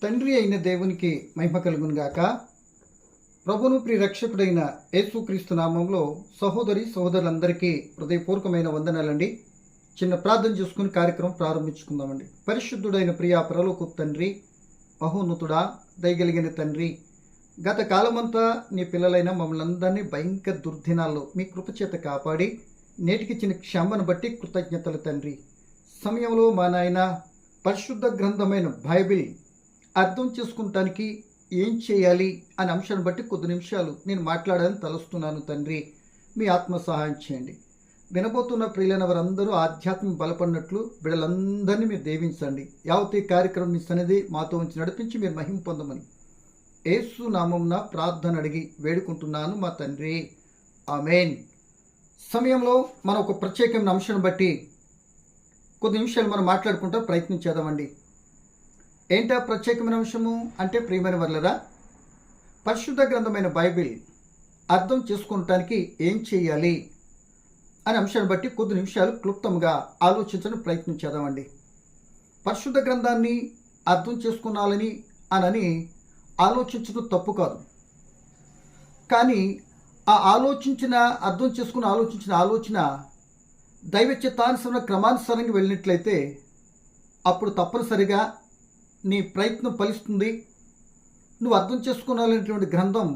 తండ్రి అయిన దేవునికి మహిమ కలుగును గాక. ప్రభును ప్రియ రక్షకుడైన యేసుక్రీస్తు నామంలో సహోదరి సహోదరులందరికీ హృదయపూర్వకమైన వందనాలండి. చిన్న ప్రార్థన చేసుకుని కార్యక్రమం ప్రారంభించుకుందామండి. పరిశుద్ధుడైన ప్రియ పరలోక తండ్రి, మహోన్నతుడా, దయగలిగిన తండ్రి, గత కాలమంతా నీ పిల్లలైన మమ్మల్ని అందరినీ భయంకర దుర్దినాల్లో మీ కృపచేత కాపాడి నేటికిచ్చిన క్షమను బట్టి కృతజ్ఞతలు తండ్రి. సమయంలో మా నాయన పరిశుద్ధ గ్రంథమైన బైబిల్ అర్థం చేసుకుంటానికి ఏం చేయాలి అనే అంశాన్ని బట్టి కొద్ది నిమిషాలు నేను మాట్లాడాలని తలుస్తున్నాను తండ్రి. మీ ఆత్మ సహాయం చేయండి. వినబోతున్న ప్రియులైన వారందరూ ఆధ్యాత్మిక బలపడినట్లు వీళ్ళందరినీ మీరు దీవించండి. యావతీ కార్యక్రమం మీ సన్నిధి మాతో ఉంచి నడిపించి మీరు మహిమ పొందమని యేసు నామమున ప్రార్థన అడిగి వేడుకుంటున్నాను మా తండ్రి, ఆమేన్. సమయంలో మనం ఒక ప్రత్యేకమైన అంశాన్ని బట్టి కొద్ది నిమిషాలు మనం మాట్లాడుకుంటూ ప్రయత్నం చేద్దామండి. ఏంటా ప్రత్యేకమైన అంశము అంటే, ప్రియమైన వర్లరా, పరిశుద్ధ గ్రంథమైన బైబిల్ అర్థం చేసుకోవటానికి ఏం చేయాలి అనే అంశాన్ని బట్టి కొద్ది నిమిషాలు క్లుప్తంగా ఆలోచించడానికి ప్రయత్నం చేద్దామండి. పరిశుద్ధ గ్రంథాన్ని అర్థం చేసుకోవాలని అనని ఆలోచించడం తప్పు కాదు. కానీ ఆ అర్థం చేసుకుని ఆలోచించిన ఆలోచన దైవ చిత్తానుసరణ క్రమానుసారంగా వెళ్ళినట్లయితే అప్పుడు తప్పనిసరిగా నీ ప్రయత్నం ఫలిస్తుంది. నువ్వు అర్థం చేసుకోవాలనేటువంటి గ్రంథం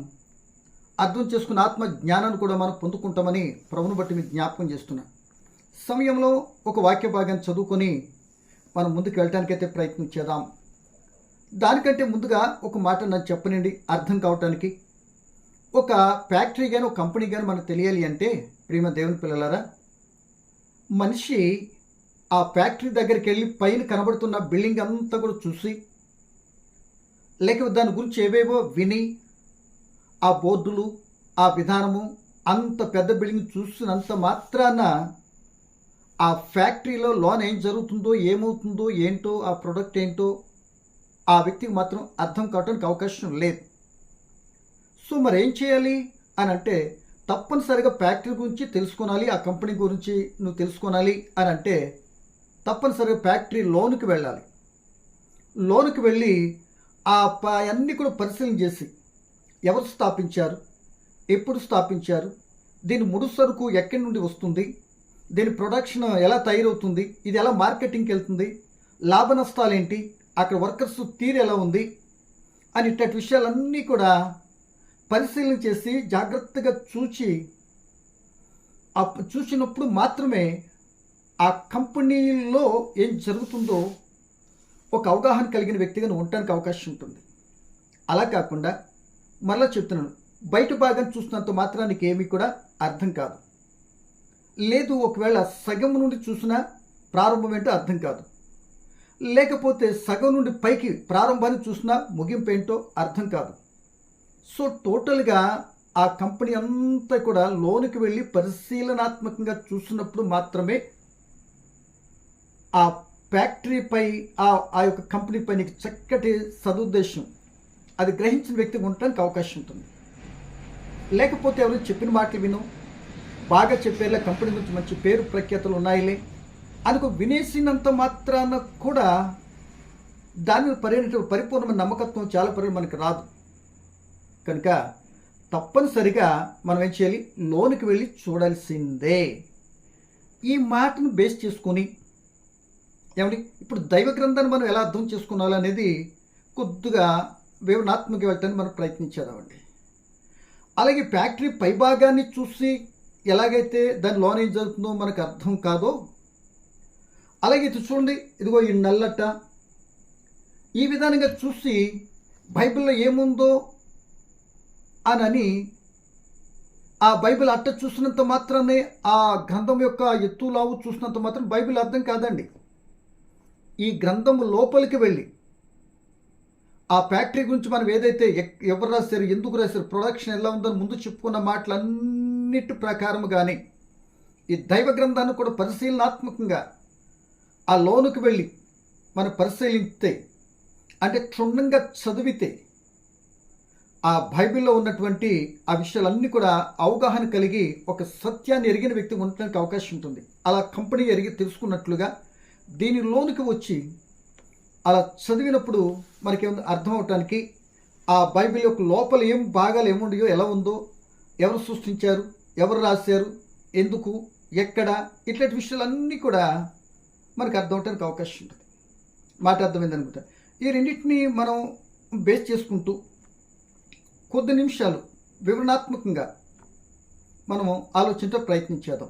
అర్థం చేసుకున్న ఆత్మ జ్ఞానాన్ని కూడా మనం పొందుకుంటామని ప్రభుని బట్టి మీకు జ్ఞాపకం చేస్తున్నా. సమయంలో ఒక వాక్య భాగాన్ని చదువుకొని మనం ముందుకు వెళ్ళటానికైతే ప్రయత్నం చేద్దాం. దానికంటే ముందుగా ఒక మాట నాకు చెప్పనండి అర్థం కావటానికి. ఒక ఫ్యాక్టరీ కానీ ఒక కంపెనీ కానీ మనకు తెలియాలి అంటే, ప్రియమ దేవుని పిల్లలారా, మనిషి ఆ ఫ్యాక్టరీ దగ్గరికి వెళ్ళి పైన కనబడుతున్న బిల్డింగ్ అంతా కూడా చూసి, లేక దాని గురించి ఏవేవో విని, ఆ బోర్డులు, ఆ విధానము, అంత పెద్ద బిల్డింగ్ చూసినంత మాత్రాన ఆ ఫ్యాక్టరీలో లోన్ ఏం జరుగుతుందో, ఏమవుతుందో, ఏంటో, ఆ ప్రొడక్ట్ ఏంటో ఆ వ్యక్తికి మాత్రం అర్థం కావడానికి అవకాశం లేదు. సో మరి ఏం చేయాలి అని అంటే, తప్పనిసరిగా ఫ్యాక్టరీ గురించి తెలుసుకోవాలి, ఆ కంపెనీ గురించి నువ్వు తెలుసుకోవాలి అని అంటే తప్పనిసరిగా ఫ్యాక్టరీ లోనికి వెళ్ళాలి. లోనికి వెళ్ళి అన్నీ కూడా పరిశీలన చేసి, ఎవరు స్థాపించారు, ఎప్పుడు స్థాపించారు, దీని ముడి సరుకు ఎక్కడి నుండి వస్తుంది, దీని ప్రొడక్షన్ ఎలా తయారవుతుంది, ఇది ఎలా మార్కెటింగ్కి వెళ్తుంది, లాభ నష్టాలు ఏంటి, అక్కడ వర్కర్స్ తీరు ఎలా ఉంది అని ఇట్లాంటి విషయాలన్నీ కూడా పరిశీలన చేసి జాగ్రత్తగా చూసినప్పుడు మాత్రమే ఆ కంపెనీలో ఏం జరుగుతుందో ఒక అవగాహన కలిగిన వ్యక్తిగా ఉండటానికి అవకాశం ఉంటుంది. అలా కాకుండా మళ్ళీ చెప్తున్నాను, బయట భాగం చూసినంత మాత్రానికి ఏమీ కూడా అర్థం కాదు. లేదు, ఒకవేళ సగం నుండి చూసినా ప్రారంభం ఏంటో అర్థం కాదు, లేకపోతే సగం నుండి పైకి ప్రారంభాన్ని చూసినా ముగింపు ఏంటో అర్థం కాదు. సో టోటల్గా ఆ కంపెనీ అంతా కూడా లోనికి వెళ్ళి పరిశీలనాత్మకంగా చూసినప్పుడు మాత్రమే ఆ ఫ్యాక్టరీపై, ఆ యొక్క కంపెనీపై నీకు చక్కటి సదుద్దేశం అది గ్రహించిన వ్యక్తిగా ఉండటానికి అవకాశం ఉంటుంది. లేకపోతే ఎవరు చెప్పిన మాటలు విను, బాగా చెప్పేలా కంపెనీ గురించి మంచి పేరు ప్రఖ్యాతలు ఉన్నాయిలే అనుకో, వినేసినంత మాత్రాన కూడా దాని పరిపూర్ణమైన నమ్మకత్వం చాలా పరిమాణం మనకు రాదు. కనుక తప్పనిసరిగా మనం ఏం చేయాలి, లోనికి వెళ్ళి చూడాల్సిందే. ఈ మాటను బేస్ చేసుకొని ఏమండి, ఇప్పుడు దైవ గ్రంథాన్ని మనం ఎలా అర్థం చేసుకోవాలి అనేది కొద్దిగా వివరణాత్మక వెళ్ళటానికి మనం ప్రయత్నించేదామండి. అలాగే ఫ్యాక్టరీ పైభాగాన్ని చూసి ఎలాగైతే దాని లోన్ ఏం జరుగుతుందో మనకు అర్థం కాదో, అలాగే చూడండి, ఇదిగో ఈ నల్లట, ఈ విధానంగా చూసి బైబిల్లో ఏముందో అని ఆ బైబిల్ అట్ట చూసినంత మాత్రానే, ఆ గ్రంథం యొక్క ఎత్తు లావు చూసినంత మాత్రం బైబిల్ అర్థం కాదండి. ఈ గ్రంథం లోపలికి వెళ్ళి ఆ ఫ్యాక్టరీ గురించి మనం ఏదైతే ఎవరు రాశారు, ఎందుకు రాశారు, ప్రొడక్షన్ ఎలా ఉందని ముందు చెప్పుకున్న మాటలన్నిటి ప్రకారం కానీ ఈ దైవ గ్రంథాన్ని కూడా పరిశీలనాత్మకంగా ఆ లోనుకు వెళ్ళి మనం పరిశీలిస్తే, అంటే క్షుణ్ణంగా చదివితే ఆ బైబిల్లో ఉన్నటువంటి ఆ విషయాలన్నీ కూడా అవగాహన కలిగి ఒక సత్యాన్ని ఎరిగిన వ్యక్తి ఉండడానికి అవకాశం ఉంటుంది. అలా కంపెనీ ఎరిగి తెలుసుకున్నట్లుగా దీనిలోనికి వచ్చి అలా చదివినప్పుడు మనకేముంది అర్థం అవటానికి ఆ బైబిల్ యొక్క లోపల ఏం భాగాలు ఏముండయో, ఎలా ఉందో, ఎవరు సృష్టించారు, ఎవరు రాశారు, ఎందుకు, ఎక్కడ, ఇట్లాంటి విషయాలన్నీ కూడా మనకు అర్థం అవడానికి అవకాశం ఉంటుంది. మాట అర్థమైందనుకుంటా. ఈ రెండింటిని మనం బేస్ చేసుకుంటూ కొద్ది నిమిషాలు వివరణాత్మకంగా మనము ఆలోచించే ప్రయత్నించేద్దాం.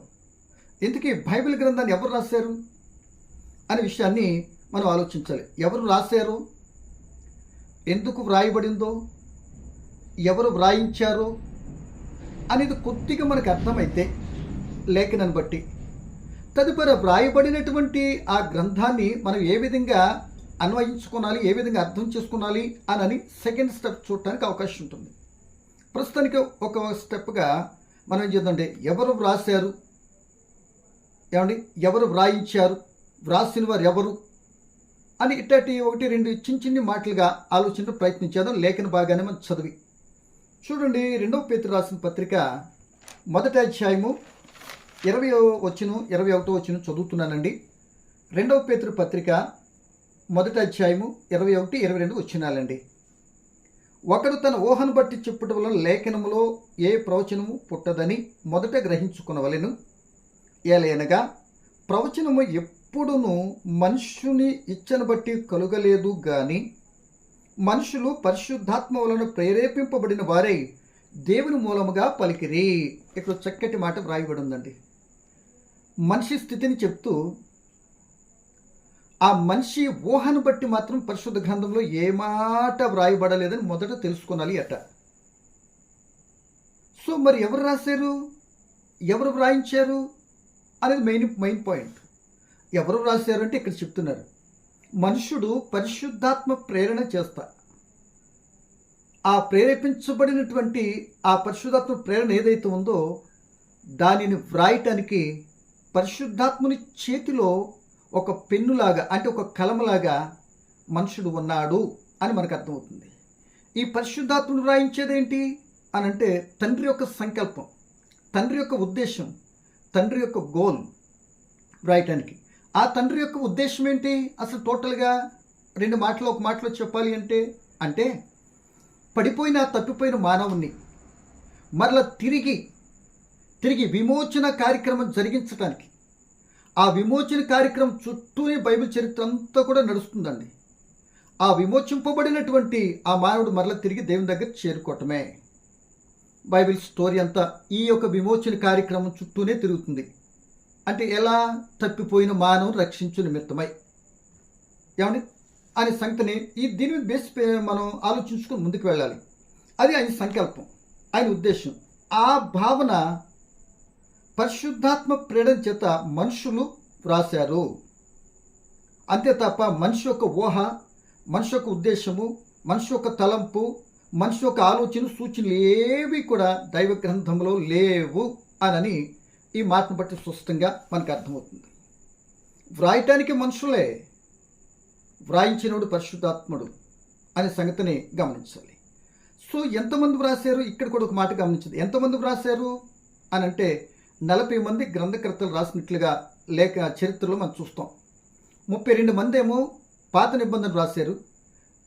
ఎందుకు ఈ బైబిల్ గ్రంథాన్ని ఎవరు రాశారు అనే విషయాన్ని మనం ఆలోచించాలి. ఎవరు రాశారో, ఎందుకు వ్రాయబడిందో, ఎవరు వ్రాయించారో అనేది కొద్దిగా మనకు అర్థమైతే లేఖనాన్ని బట్టి తదుపరి వ్రాయబడినటువంటి ఆ గ్రంథాన్ని మనం ఏ విధంగా అన్వయించుకోవాలి, ఏ విధంగా అర్థం చేసుకోవాలి అని సెకండ్ స్టెప్ చూడటానికి అవకాశం ఉంటుంది. ప్రస్తుతానికి ఒక స్టెప్గా మనం ఏం చేద్దామంటే ఎవరు వ్రాశారు, ఏమండి, ఎవరు వ్రాయించారు, వ్రాసిన వారు ఎవరు అని ఇట్లాంటి ఒకటి రెండు చిన్ని మాటలుగా ఆలోచించడం ప్రయత్నించేద్దాం. లేఖన భాగాన్ని మనం చదివి చూడండి. 2వ పేతురు రాసిన పత్రిక 1వ అధ్యాయము 20వ వచనం 21వ వచనం చదువుతున్నానండి. 2వ పేతురు పత్రిక 1వ అధ్యాయము 21, 22 వచనాలండి. ఒకడు తన ఊహను బట్టి చెప్పుట వలన లేఖనములో ఏ ప్రవచనము పుట్టదని మొదట గ్రహించుకునవలెను. ఏలయనగా ప్రవచనము ఎప్పుడును మనుష్యుని ఇచ్చను బట్టి కలుగలేదు గాని మనుషులు పరిశుద్ధాత్మ వలన ప్రేరేపింపబడిన వారై దేవుని మూలముగా పలికిరి. ఇక్కడ చక్కటి మాట వ్రాయబడి ఉందండి. మనిషి స్థితిని చెప్తూ ఆ మనిషి ఊహను బట్టి మాత్రం పరిశుద్ధ గ్రంథంలో ఏ మాట వ్రాయబడలేదని మొదట తెలుసుకోవాలి అట. సో మరి ఎవరు రాశారు, ఎవరు వ్రాయించారు అనేది మెయిన్ పాయింట్. ఎవరు రాశారు అంటే ఇక్కడ చెప్తున్నారు, మనుషుడు పరిశుద్ధాత్మ ప్రేరణ చేస్తా ఆ ప్రేరేపించబడినటువంటి ఆ పరిశుద్ధాత్మ ప్రేరణ ఏదైతే ఉందో దానిని వ్రాయటానికి పరిశుద్ధాత్ముని చేతిలో ఒక పెన్నులాగా, అంటే ఒక కలమలాగా మనుషుడు ఉన్నాడు అని మనకు అర్థమవుతుంది. ఈ పరిశుద్ధాత్మను వ్రాయించేదేంటి అని అంటే తండ్రి యొక్క సంకల్పం, తండ్రి యొక్క ఉద్దేశం, తండ్రి యొక్క గోల్ వ్రాయటానికి. ఆ తండ్రి యొక్క ఉద్దేశం ఏంటి అసలు టోటల్గా ఒక మాటలో చెప్పాలి అంటే పడిపోయిన తప్పిపోయిన మానవుణ్ణి మరలా తిరిగి విమోచన కార్యక్రమం జరిగించడానికి, ఆ విమోచన కార్యక్రమం చుట్టూనే బైబిల్ చరిత్ర అంతా కూడా నడుస్తుందండి. ఆ విమోచింపబడినటువంటి ఆ మానవుడు మరలా తిరిగి దేవుని దగ్గర చేరుకోవటమే. బైబిల్ స్టోరీ అంతా ఈ యొక్క విమోచన కార్యక్రమం చుట్టూనే తిరుగుతుంది. అంటే ఎలా, తప్పిపోయిన మానవుని రక్షించు నిమిత్తమై, ఏమండి అనే సంగతిని దీని మీద బేస్ మనం ఆలోచించుకొని ముందుకు వెళ్ళాలి. అది ఆయన సంకల్పం, ఆయన ఉద్దేశం. ఆ భావన పరిశుద్ధాత్మ ప్రేరణ చేత మనుషులు వ్రాశారు. అంతే తప్ప మనిషి యొక్క ఊహ, మనిషి యొక్క ఉద్దేశము, మనిషి యొక్క తలంపు, మనిషి యొక్క ఆలోచన, సూచనలు ఏవి కూడా దైవ గ్రంథంలో లేవు అని ఈ మాటను బట్టి స్పష్టంగా మనకు అర్థమవుతుంది. వ్రాయటానికి మనుషులే, వ్రాయించినోడు పరిశుద్ధాత్ముడు అనే సంగతిని గమనించాలి. సో ఎంతమంది వ్రాశారు, ఇక్కడ కూడా ఒక మాట గమనించింది. ఎంతమంది వ్రాశారు అని అంటే 40 మంది గ్రంథకర్తలు రాసినట్లుగా లేక చరిత్రలో మనం చూస్తాం. 32 మంది ఏమో పాత నిబంధన రాశారు,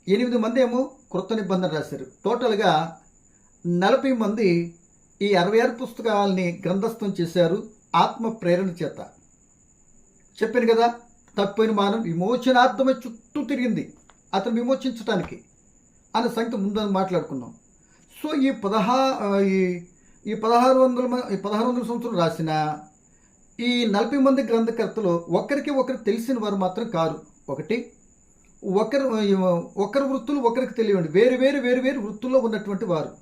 8 మంది ఏమో క్రొత్త నిబంధన రాశారు. టోటల్గా 40 మంది ఈ 66 పుస్తకాలని గ్రంథస్థం చేశారు ఆత్మ ప్రేరణ చేత. చెప్పాను కదా, తప్పిపోయిన మానవం విమోచనార్థమై చుట్టూ తిరిగింది అతను విమోచించడానికి అనే సంగతి ముందని మాట్లాడుకున్నాం. సో ఈ 1600 సంవత్సరాలు రాసిన ఈ 40 మంది గ్రంథకర్తలు ఒకరికి తెలిసిన వారు మాత్రం కారు. ఒకరి వృత్తులు ఒకరికి తెలియండి, వేరు వృత్తుల్లో ఉన్నటువంటి వారు,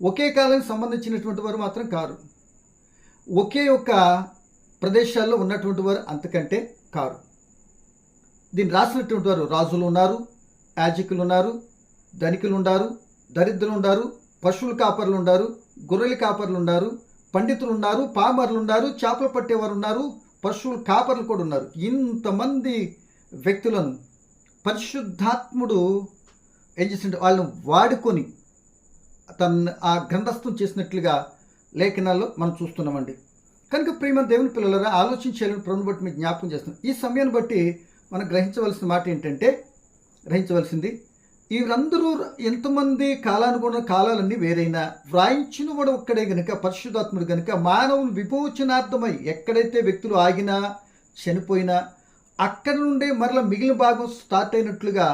ఒకే కాలానికి సంబంధించినటువంటి వారు మాత్రం కారు. ఒకే ఒక్క ప్రదేశాల్లో ఉన్నటువంటి వారు అంతకంటే కారు. దీన్ని రాసినటువంటి వారు రాజులు ఉన్నారు, యాజకులు ఉన్నారు, ధనికులు ఉన్నారు, దరిద్రులు ఉన్నారు, పశువుల కాపర్లు ఉన్నారు, గొర్రెల కాపర్లు ఉన్నారు, పండితులు ఉన్నారు, పామర్లు ఉన్నారు, చేపలు పట్టేవారు ఉన్నారు, పశువుల కాపర్లు కూడా ఉన్నారు. ఇంతమంది వ్యక్తులను పరిశుద్ధాత్ముడు ఏం చేసింటే వాళ్ళని వాడుకొని ఆ గ్రంథస్థం చేసినట్లుగా లేఖనాల్లో మనం చూస్తున్నామండి. కనుక ప్రియమైన దేవుని పిల్లలారా, ఆలోచించాలని ప్రభుని బట్టి మీకు జ్ఞాపకం చేస్తున్నాం. ఈ సమయాన్ని బట్టి మనం గ్రహించవలసిన మాట ఏంటంటే, గ్రహించవలసింది వీరందరూ ఎంతమంది కాలానుగుణ కాలాలన్నీ వేరైనా వ్రాయించిన వాడు ఒక్కడే గనుక, పరిశుద్ధాత్ముడు గనుక మానవులు విమోచనార్థమై ఎక్కడైతే వ్యక్తులు ఆగినా చనిపోయినా అక్కడ నుండే మరలా మిగిలిన భాగం స్టార్ట్ అయినట్లుగా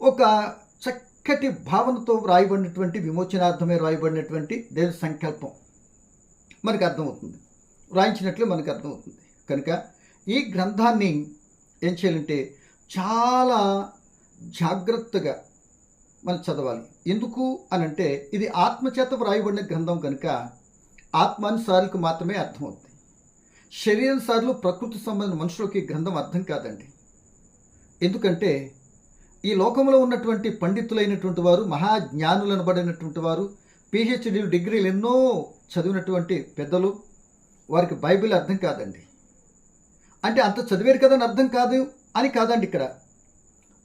ఒక చక్కటి భావనతో వ్రాయబడినటువంటి, విమోచనార్థమై వ్రాయబడినటువంటి దేవుని సంకల్పం మనకు అర్థమవుతుంది, వ్రాయించినట్లు మనకు అర్థమవుతుంది. కనుక ఈ గ్రంథాన్ని ఏం చేయాలంటే చాలా జాగ్రత్తగా మనం చదవాలి. ఎందుకు అనంటే ఇది ఆత్మచేత వ్రాయబడిన గ్రంథం కనుక ఆత్మానుసారులకు మాత్రమే అర్థమవుతుంది. శరీరానుసారులు, ప్రకృతి సంబంధించిన మనుషులకి గ్రంథం అర్థం కాదండి. ఎందుకంటే ఈ లోకంలో ఉన్నటువంటి పండితులైనటువంటి వారు, మహాజ్ఞానులు అనబడినటువంటి వారు, పిహెచ్డీలు, డిగ్రీలు ఎన్నో చదివినటువంటి పెద్దలు, వారికి బైబిల్ అర్థం కాదండి. అంటే అంత చదివారు కదా అని అర్థం కాదు అని కాదండి. ఇక్కడ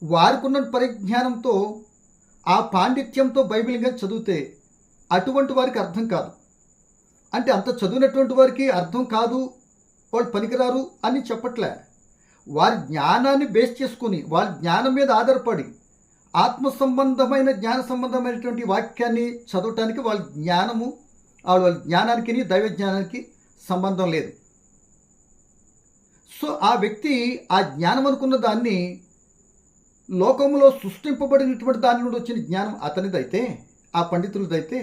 వారికి ఉన్న పరిజ్ఞానంతో, ఆ పాండిత్యంతో బైబిల్ ఇంకా చదివితే అటువంటి వారికి అర్థం కాదు. అంటే అంత చదివినటువంటి వారికి అర్థం కాదు, వాళ్ళు పనికిరారు అని చెప్పట్లే. వారి జ్ఞానాన్ని బేస్ చేసుకుని, వాళ్ళ జ్ఞానం మీద ఆధారపడి ఆత్మ సంబంధమైన, జ్ఞాన సంబంధమైనటువంటి వాక్యాన్ని చదవటానికి వాళ్ళ జ్ఞానము, వాళ్ళ జ్ఞానానికి, దైవ జ్ఞానానికి సంబంధం లేదు. సో ఆ వ్యక్తి ఆ జ్ఞానం అనుకున్న దాన్ని, లోకంలో సృష్టింపబడినటువంటి దాని నుండి వచ్చిన జ్ఞానం అతనిదైతే, ఆ పండితులదైతే,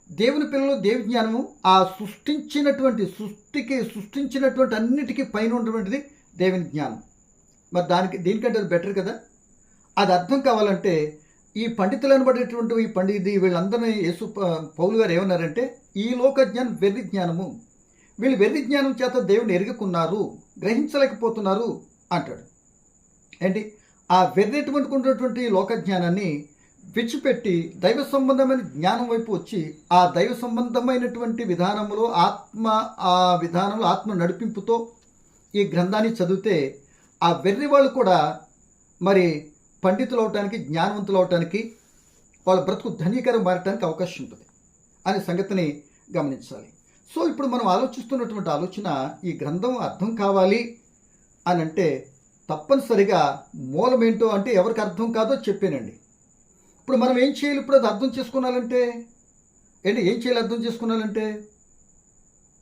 దేవుని పిల్లలు దేవి జ్ఞానము ఆ సృష్టించినటువంటి అన్నిటికీ పైన ఉన్నటువంటిది దేవుని జ్ఞానం. మరి దీనికంటే అది బెటర్ కదా. అది అర్థం కావాలంటే ఈ పండితులు అనబడేటువంటి వీళ్ళందరినీ పౌలు గారు ఏమన్నారంటే, ఈ లోక జ్ఞానం వెర్రి జ్ఞానము, వీళ్ళు వెర్రి జ్ఞానం చేత దేవుని ఎరుగుకున్నారు, గ్రహించలేకపోతున్నారు అంటాడు. ఏంటి? ఆ వెర్రెటువంటి లోక జ్ఞానాన్ని విడిచిపెట్టి దైవ సంబంధమైన జ్ఞానం వైపు వచ్చి, ఆ దైవ సంబంధమైనటువంటి విధానంలో ఆత్మ నడిపింపుతో ఈ గ్రంథాన్ని చదివితే ఆ వెర్రి వాళ్ళు కూడా మరి పండితులు అవటానికి, జ్ఞానవంతులు అవటానికి, వాళ్ళ బ్రతుకు ధన్యకరం మారటానికి అవకాశం ఉంటుంది అనే సంగతిని గమనించాలి. సో ఇప్పుడు మనం ఆలోచిస్తున్నటువంటి ఆలోచన, ఈ గ్రంథం అర్థం కావాలి అని అంటే తప్పనిసరిగా మూలం ఏంటో అంటే ఎవరికి అర్థం కాదో చెప్పానండి. ఇప్పుడు మనం ఏం చేయాలి? ఇప్పుడు అది అర్థం చేసుకోవాలంటే ఏం చేయాలి? అర్థం చేసుకోవాలంటే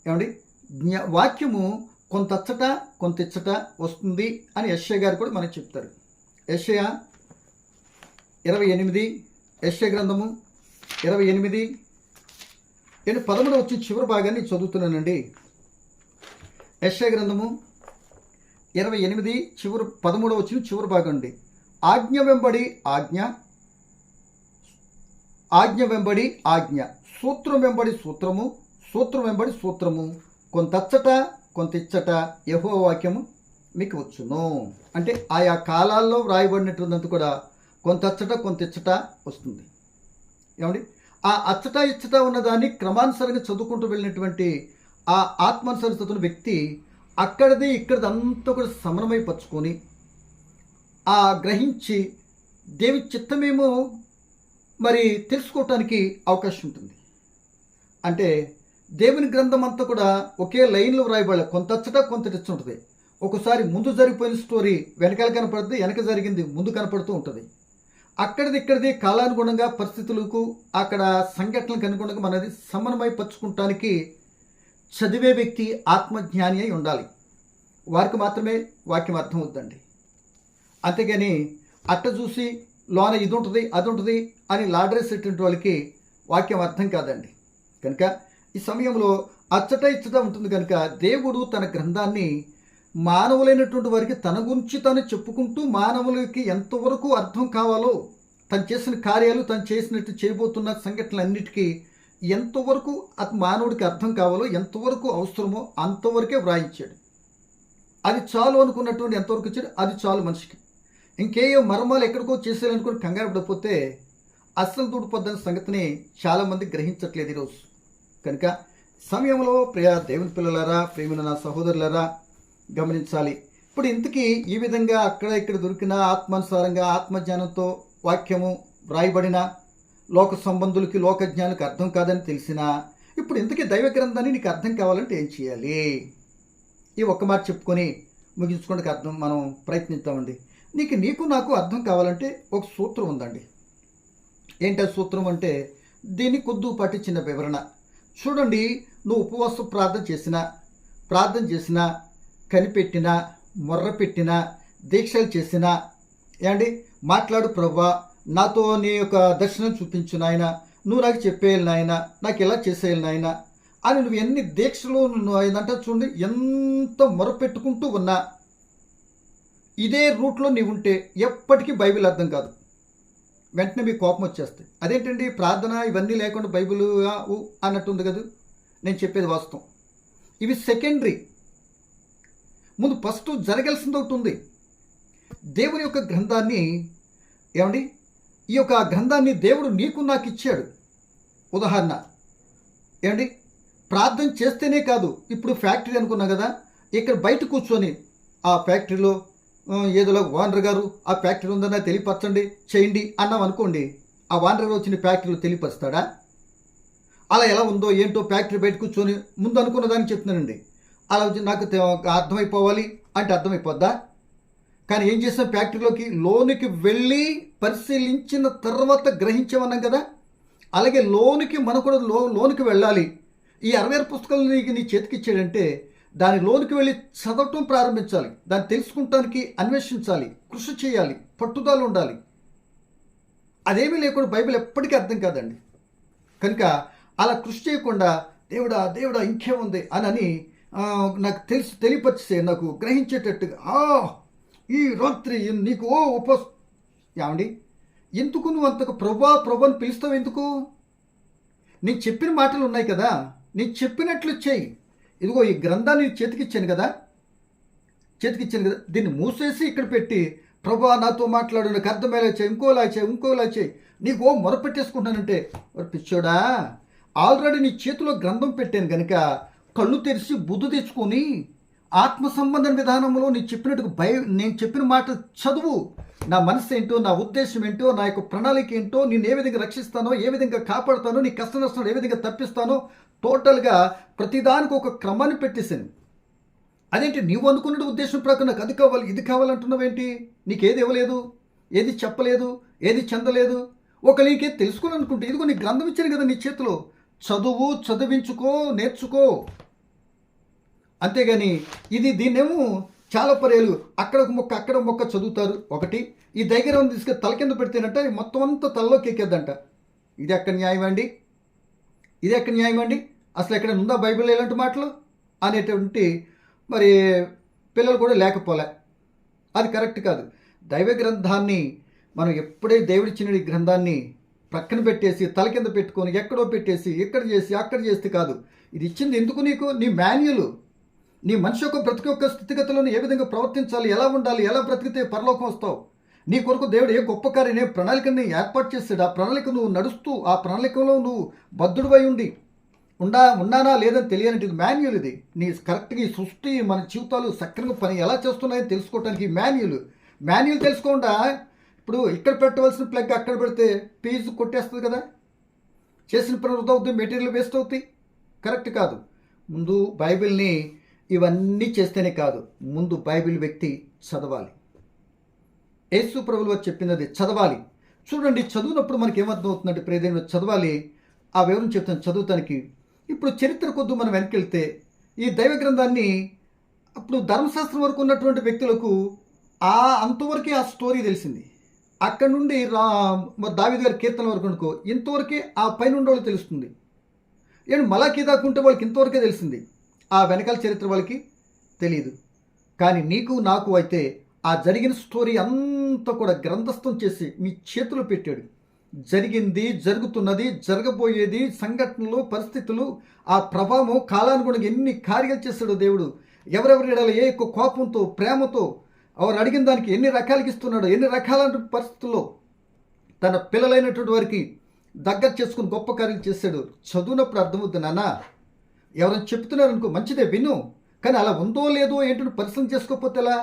ఏమండి, వాక్యము కొంత అచ్చట కొంత ఇచ్చట వస్తుంది అని యెషయా గారు కూడా మనకు చెప్తారు. యెషయా 28, యెషయా గ్రంథము 28 13 వచ్చి చివరి భాగాన్ని చదువుతున్నానండి. యెషయా గ్రంథము 28 13 వచ్చిన చివరి భాగం అండి. ఆజ్ఞ వెంబడి ఆజ్ఞ, ఆజ్ఞ వెంబడి ఆజ్ఞ, సూత్రం వెంబడి సూత్రము, సూత్రం వెంబడి సూత్రము, కొంతచ్చట కొంత ఇచ్చట యెహోవా వాక్యము మీకు వచ్చును. అంటే ఆయా కాలాల్లో వ్రాయబడినటువంటిది కూడా కొంత అచ్చట కొంత ఇచ్చట వస్తుంది. ఏమండి, ఆ అచ్చట ఇచ్చట ఉన్నదాన్ని క్రమానుసారంగా చదువుకుంటూ వెళ్ళినటువంటి ఆ ఆత్మానుసార చదువుతున్న వ్యక్తి అక్కడిది ఇక్కడిది అంతా కూడా సమన్వయపరుచుకొని ఆ గ్రహించి దేవి చిత్తమేమో మరి తెలుసుకోవటానికి అవకాశం ఉంటుంది. అంటే దేవుని గ్రంథం అంతా కూడా ఒకే లైన్లో వ్రాయబడాలి. కొంత అచ్చట కొంత ఇచ్చట ఉంటుంది. ఒకసారి ముందు జరిగిపోయిన స్టోరీ వెనకాల కనపడుతుంది, వెనక జరిగింది ముందు కనపడుతూ ఉంటుంది. అక్కడిది ఇక్కడిది కాలానుగుణంగా, పరిస్థితులకు, అక్కడ సంఘటనలకు అనుగుణంగా మనది సమన్వయపరుచుకుంటానికి చదివే వ్యక్తి ఆత్మజ్ఞాని అయి ఉండాలి. వారికి మాత్రమే వాక్యం అర్థం అవుతుందండి. అంతేగాని అట్ట చూసి లోన ఇది ఉంటుంది అది ఉంటుంది అని లాడరేసేటువంటి వాళ్ళకి వాక్యం అర్థం కాదండి. కనుక ఈ సమయంలో అచ్చట ఇచ్చట ఉంటుంది కనుక దేవుడు తన గ్రంథాన్ని మానవులైనటువంటి వారికి తన గురించి తను చెప్పుకుంటూ, మానవులకి ఎంతవరకు అర్థం కావాలో, తను చేసిన కార్యాలు, తను చేసినట్టు చేయబోతున్న సంఘటనలన్నిటికీ ఎంతవరకు మానవుడికి అర్థం కావాలో, ఎంతవరకు అవసరమో అంతవరకే వ్రాయించాడు. అది చాలు అనుకున్నటువంటి ఎంతవరకు ఇచ్చాడు అది చాలు మనిషికి. ఇంకేయో మర్మాలు ఎక్కడికో చేసేయాలనుకుని కంగారు పడిపోతే అస్సలు దూడిపోద్దన్న సంగతిని చాలామంది గ్రహించట్లేదు ఈరోజు. కనుక సమయంలో ప్రియ దేవుని పిల్లలారా, ప్రేమైన నా సహోదరులారా గమనించాలి. ఇప్పుడు ఇంతకీ ఈ విధంగా అక్కడ ఇక్కడ దొరికిన ఆత్మానుసారంగా ఆత్మజ్ఞానంతో వాక్యము వ్రాయబడిన లోక సంబంధులకి, లోక జ్ఞానులకు అర్థం కాదని తెలిసినా ఇప్పుడు ఇంతకీ దైవ గ్రంథాన్ని నీకు అర్థం కావాలంటే ఏం చేయాలి? ఈ ఒక్క మాట చెప్పుకొని ముగించుకోవడానికి అర్థం మనం ప్రయత్నిద్దామండి. నీకు నాకు అర్థం కావాలంటే ఒక సూత్రం ఉందండి. ఏంటి ఆ సూత్రం అంటే దీన్ని కొద్దిపాటి చిన్న వివరణ చూడండి. నువ్వు ఉపవాస ప్రార్థన చేసినా కనిపెట్టినా మొర్ర పెట్టినా దీక్షలు చేసినా ఏమండి మాట్లాడు ప్రభువా, నాతో నీ యొక్క దర్శనం చూపించు నాయన, నువ్వు నాకు చెప్పేయాలి నాయన, నాకు ఇలా చేసేయాలి నాయన అని నువ్వు ఎన్ని దీక్షలు అయిందంటే చూడండి, ఎంత మొరపెట్టుకుంటూ ఉన్నా ఇదే రూట్లో నీవు ఉంటే ఎప్పటికీ బైబిల్ అర్థం కాదు. వెంటనే మీకు కోపం వచ్చేస్తాయి. అదేంటండి ప్రార్థన ఇవన్నీ లేకుండా బైబిల్ అన్నట్టుంది కదా. నేను చెప్పేది వాస్తవం. ఇవి సెకండరీ. ముందు ఫస్ట్ జరగాల్సింది ఒకటి ఉంది. దేవుని యొక్క గ్రంథాన్ని ఏమండి, ఈ యొక్క గ్రంథాన్ని దేవుడు నీకు నాకు ఇచ్చాడు. ఉదాహరణ ఏమండి, ప్రార్థన చేస్తేనే కాదు. ఇప్పుడు ఫ్యాక్టరీ అనుకున్నా కదా, ఇక్కడ బయట కూర్చొని ఆ ఫ్యాక్టరీలో ఏదోలా ఓనర్ గారు ఆ ఫ్యాక్టరీ ఉందన్నా తెలియపరచండి చేయండి అన్నాం అనుకోండి, ఆ ఓనర్ గారు వచ్చిన ఫ్యాక్టరీలో తెలియపరుస్తాడా? అలా ఎలా ఉందో ఏంటో ఫ్యాక్టరీ బయట కూర్చొని ముందు అనుకున్న దాన్ని చెప్తున్నానండి. అలా నాకు అర్థమైపోవాలి అంటే అర్థమైపోద్దా? కానీ ఏం చేసాం, ఫ్యాక్టరీలోకి లోనికి వెళ్ళి పరిశీలించిన తర్వాత గ్రహించామన్నాం కదా. అలాగే లోనికి మనం కూడా లోనికి వెళ్ళాలి. ఈ 66 పుస్తకాలు నీ చేతికి ఇచ్చాడంటే దాని లోనికి వెళ్ళి చదవటం ప్రారంభించాలి. దాన్ని తెలుసుకుంటానికి అన్వేషించాలి, కృషి చేయాలి, పట్టుదల ఉండాలి. అదేమీ లేకుండా బైబిల్ ఎప్పటికీ అర్థం కాదండి. కనుక అలా కృషి చేయకుండా దేవుడా దేవుడా ఇంకేముంది అని నాకు తెలియపరిచే నాకు గ్రహించేటట్టుగా ఈ రాత్రి నీకు ఏమండి, ఎందుకు నువ్వు అంతకు ప్రభా అని పిలుస్తావు? ఎందుకు? నేను చెప్పిన మాటలు ఉన్నాయి కదా, నేను చెప్పినట్లు చేయి. ఇదిగో ఈ గ్రంథాన్ని చేతికిచ్చాను కదా, దీన్ని మూసేసి ఇక్కడ పెట్టి ప్రభా నాతో మాట్లాడు, నాకు అర్థమయ్యేలా చేయి, ఇంకోలా చేయి నీకు మొరపెట్టేసుకుంటానంటే పిచ్చోడా, ఆల్రెడీ నీ చేతిలో గ్రంథం పెట్టాను కనుక కళ్ళు తెరిచి బుద్ధి తెచ్చుకొని ఆత్మ సంబంధ విధానంలో నేను చెప్పిన మాట చదువు. నా మనసు ఏంటో, నా ఉద్దేశం ఏంటో, నా యొక్క ప్రణాళిక ఏంటో, నేను ఏ విధంగా రక్షిస్తానో, ఏ విధంగా కాపాడుతానో, నీ కష్ట నష్టాలు ఏ విధంగా తప్పిస్తానో టోటల్గా ప్రతిదానికి ఒక క్రమాన్ని పెట్టేశాను. అదేంటి నీవు అనుకున్న ఉద్దేశం ప్రకారం నాకు అది కావాలి ఇది కావాలంటున్నావేంటి? నీకేది ఇవ్వలేదు, ఏది చెప్పలేదు, ఏది చెందలేదు. నీకే తెలుసుకోవాలనుకుంటే ఇదిగో నీ గ్రంథం ఇచ్చాను కదా నీ చేతిలో, చదువు, చదివించుకో, నేర్చుకో. అంతేగాని దీన్నేమో చాలా పర్యాలు అక్కడ ఒక మొక్క అక్కడ మొక్క చదువుతారు. ఒకటి ఈ దగ్గర తీసుకొని తల కింద పెడితేనంట మొత్తం అంతా తలలోకి ఎక్కేద్దంట. ఇది ఎక్కడ న్యాయం అండి? అసలు ఎక్కడ ఉందా బైబిల్ ఇలాంటి మాటలు అనేటువంటి మరి పిల్లలు కూడా లేకపోలే. అది కరెక్ట్ కాదు. దైవ గ్రంథాన్ని మనం ఎప్పుడే దేవుడిచ్చిన ఈ గ్రంథాన్ని పక్కన పెట్టేసి తల కింద పెట్టుకొని ఎక్కడో పెట్టేసి ఇక్కడ చేసి అక్కడ చేస్తే కాదు. ఇది ఇచ్చింది ఎందుకు నీకు? నీ మాన్యువల్. నీ మనిషి యొక్క ప్రతి ఒక్క స్థితిగతులను ఏ విధంగా ప్రవర్తించాలి, ఎలా ఉండాలి, ఎలా బ్రతికితే పరలోకం వస్తావు. నీ కొరకు దేవుడు ఏ గొప్ప కార్యనే ప్రణాళికని ఏర్పాటు చేస్తాడు. ఆ ప్రణాళిక నువ్వు నడుస్తూ ఆ ప్రణాళికలో నువ్వు బద్ధుడివై ఉన్నానా లేదని తెలియనిది మాన్యువల్. ఇది నీ కరెక్ట్గా ఈ సృష్టి మన జీవితాలు సక్రమంగా పని ఎలా చేస్తున్నాయని తెలుసుకోవడానికి మాన్యువల్ తెలుసుకోకుండా ఇప్పుడు ఇక్కడ పెట్టవలసిన ప్లగ్ అక్కడ పెడితే ఫీజు కొట్టేస్తుంది కదా, చేసిన పని వృధా అవుతుంది, మెటీరియల్ వేస్ట్ అవుతాయి. కరెక్ట్ కాదు. ముందు బైబిల్ని ఇవన్నీ చేస్తేనే కాదు, ముందు బైబిల్ వ్యక్తి చదవాలి. యేసు ప్రభువు వారు చెప్పినది చదవాలి. చూడండి, చదువునప్పుడు మనకి ఏమర్థం అవుతుందంటే ప్రేదేని చదవాలి. ఆ వివరం చెప్తాను చదువుతానికి. ఇప్పుడు చరిత్ర కొద్దు మనం వెనకెళ్తే ఈ దైవ గ్రంథాన్ని అప్పుడు ధర్మశాస్త్రం వరకు ఉన్నటువంటి వ్యక్తులకు అంతవరకే ఆ స్టోరీ తెలిసింది. అక్కడ నుండి దావీదు గారి కీర్తన వరకు అనుకో ఇంతవరకే ఆ పైన ఉండేవాళ్ళు తెలుస్తుంది. మలాకీ దాకుంటే వాళ్ళకి ఇంతవరకే తెలిసింది. ఆ వెనకాల చరిత్ర వాళ్ళకి తెలియదు. కానీ నీకు నాకు అయితే ఆ జరిగిన స్టోరీ అంతా కూడా గ్రంథస్థం చేసి మీ చేతిలో పెట్టాడు. జరిగింది, జరుగుతున్నది, జరగబోయేది, సంఘటనలు, పరిస్థితులు, ఆ ప్రభావం, కాలానుగుణంగా ఎన్ని కార్యాలు చేస్తాడో దేవుడు, ఎవరెవరి ఎడల ఏ ఎక్కువ కోపంతో, ప్రేమతో ఎవరు అడిగిన దానికి ఎన్ని రకాలకి ఇస్తున్నాడో, ఎన్ని రకాల పరిస్థితుల్లో తన పిల్లలైనటువంటి వారికి దగ్గర చేసుకుని గొప్ప కార్యం చేశాడు. చదువునప్పుడు అర్థమవుతుంది. నాన్న ఎవరైనా చెప్తున్నారు అనుకో మంచిదే విను, కానీ అలా ఉందో లేదో ఏంటో పరిశీలన చేసుకోకపోతే ఎలా?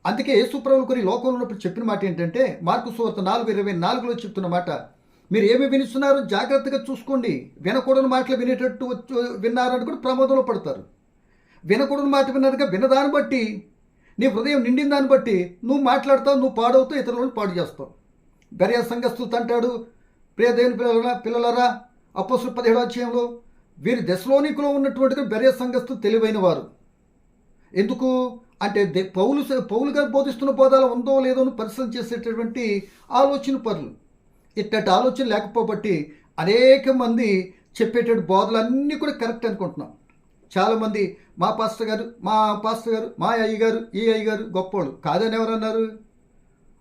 అందుకే యేసుప్రభువు కొన్ని లోకంలో ఉన్నప్పుడు చెప్పిన మాట ఏంటంటే మార్కు సువార్త 4:24లో చెప్తున్న మాట, మీరు ఏమి వినిస్తున్నారు జాగ్రత్తగా చూసుకోండి. వినకూడని మాటలు వినేటట్టు విన్నారని కూడా ప్రమాదంలో పడతారు. వినకూడని మాట విన్నారుగా విన్నదాన్ని బట్టి నీ హృదయం నిండిన దాన్ని బట్టి నువ్వు మాట్లాడతావు, నువ్వు పాడవుతావు, ఇతరులను పాడు చేస్తావు. బెరయ సంఘస్థులతో అంటాడు, ప్రియ దేవుని పిల్లలరా, అపోస్తలుల 17వ అధ్యాయంలో వీరి దెస్సలోనికలో ఉన్నటువంటి బెరయ సంఘస్థులు తెలివైన వారు. ఎందుకు అంటే పౌలు గారు బోధిస్తున్న బోధాలు ఉందో లేదో పరిశీలన చేసేటటువంటి ఆలోచన పరులు. ఇట్టటి ఆలోచన లేకపోబట్టి అనేక మంది చెప్పేటటువంటి బోధలు అన్నీ కూడా కరెక్ట్ అనుకుంటున్నాం. చాలామంది మా పాస్టర్ గారు, మా అయ్యగారు, ఈ అయ్యగారు గొప్పోళ్ళు కాదని ఎవరన్నారు?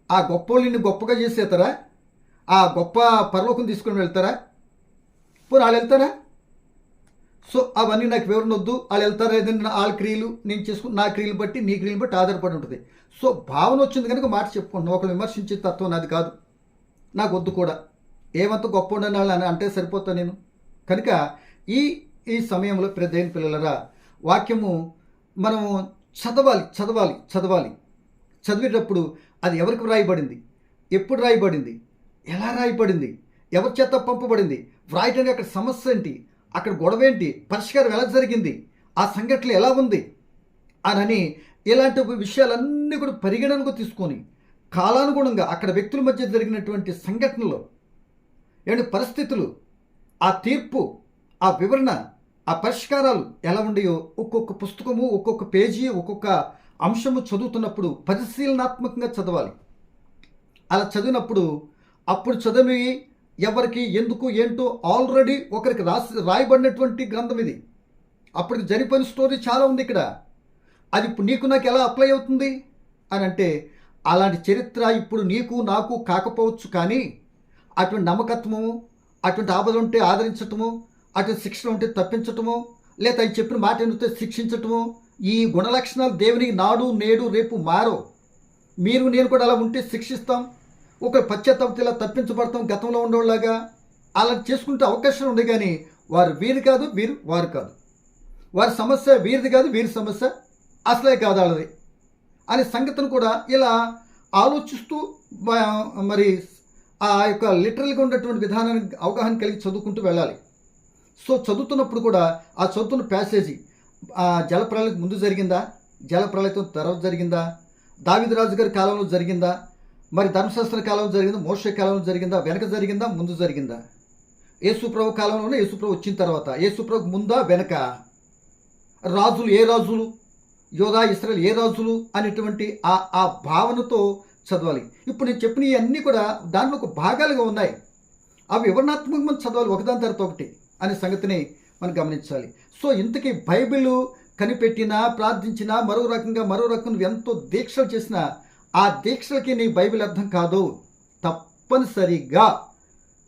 ఆ గొప్పోళ్ళని గొప్పగా చేసేస్తారా? ఆ గొప్ప పరలోకం తీసుకొని వెళ్తారా? పోనీ వాళ్ళు వెళ్తారా? సో అవన్నీ నాకు వివరణ వద్దు. వాళ్ళు వెళ్తారా ఏదైనా వాళ్ళ క్రియలు నేను చేసుకుని నా క్రియలు బట్టి నీ క్రియలు బట్టి ఆధారపడి ఉంటుంది. సో భావన వచ్చింది కనుక మాట చెప్పుకుంటున్నాను. ఒకరు విమర్శించే తత్వం నాది కాదు, నాకు వద్దు కూడా. ఏమంత గొప్ప ఉండని వాళ్ళు అంటే సరిపోతా నేను. కనుక ఈ సమయంలో దేవుని పిల్లలరా, వాక్యము మనము చదవాలి. చదివేటప్పుడు అది ఎవరికి రాయబడింది, ఎప్పుడు రాయబడింది, ఎలా రాయబడింది, ఎవరి చేత పంపబడింది, వ్రాయటానికి అక్కడ సమస్య ఏంటి, అక్కడ గొడవ ఏంటి, పరిష్కారం ఎలా జరిగింది, ఆ సంఘటన ఎలా ఉంది అని ఇలాంటి విషయాలన్నీ కూడా పరిగణనకు తీసుకొని కాలానుగుణంగా అక్కడ వ్యక్తుల మధ్య జరిగినటువంటి సంఘటనలు, పరిస్థితులు, ఆ తీర్పు, ఆ వివరణ, ఆ పరిష్కారాలు ఎలా ఉండయో ఒక్కొక్క పుస్తకము, ఒక్కొక్క పేజీ, ఒక్కొక్క అంశము చదువుతున్నప్పుడు పరిశీలనాత్మకంగా చదవాలి. అలా చదివినప్పుడు అప్పుడు చదివి ఎవరికి ఎందుకు ఏంటో ఆల్రెడీ ఒకరికి రాయబడినటువంటి గ్రంథం ఇది. అప్పటికి జరిగిపోయిన స్టోరీ చాలా ఉంది ఇక్కడ. అది ఇప్పుడు నీకు నాకు ఎలా అప్లై అవుతుంది అని అంటే, అలాంటి చరిత్ర ఇప్పుడు నీకు నాకు కాకపోవచ్చు, కానీ అటువంటి నమ్మకత్వము, అటువంటి ఆపదలు ఉంటే ఆదరించటము, అటువంటి శిక్షణ ఉంటే తప్పించటము, లేదా అది చెప్పిన మాట ఉంటే శిక్షించటము, ఈ గుణలక్షణాలు దేవునికి నాడు నేడు రేపు మారో. మీరు నేను కూడా అలా ఉంటే శిక్షిస్తాం, ఒక పశ్చాత్తాపంతో ఇలా తప్పించబడతాం గతంలో ఉండేలాగా. అలా చేసుకుంటే అవకాశం ఉంది, కానీ వారు వీరు కాదు, వారు కాదు. వారి సమస్య వీరిది కాదు, వీరి సమస్య అసలే కాదు వాళ్ళది అనే సంగతిని కూడా ఇలా ఆలోచిస్తూ మరి ఆ యొక్క లిటరల్గా ఉన్నటువంటి విధానానికి అవగాహన కలిగి చదువుకుంటూ వెళ్ళాలి. సో చదువుతున్నప్పుడు కూడా ఆ చదువుతున్న ప్యాసేజీ జలప్రళయం ముందు జరిగిందా, జలప్రళయం తర్వాత జరిగిందా, దావీదు రాజు గారి కాలంలో జరిగిందా, మరి ధర్మశాస్త్ర కాలంలో జరిగిందా, మోషే కాలంలో జరిగిందా, వెనక జరిగిందా, ముందు జరిగిందా, యేసుప్రభు కాలంలోనే యేసుప్రభు వచ్చిన తర్వాత, యేసుప్రభు ముందా వెనక, రాజులు ఏ రాజులు, యోధా ఇశ్రాయేలు ఏ రాజులు అనేటువంటి ఆ భావనతో చదవాలి. ఇప్పుడు నేను చెప్పిన ఇవన్నీ కూడా దాంట్లో ఒక భాగాలుగా ఉన్నాయి. అవి వివరణాత్మకంగా చదవాలి ఒకదాని తర్వాత ఒకటి అనే సంగతిని మనం గమనించాలి. సో ఇంతకీ బైబిల్ కనిపెట్టినా, ప్రార్థించినా, మరో రకంగా ఎంతో దీక్షలు చేసినా ఆ దీక్షలకి నీ బైబిల్ అర్థం కాదు.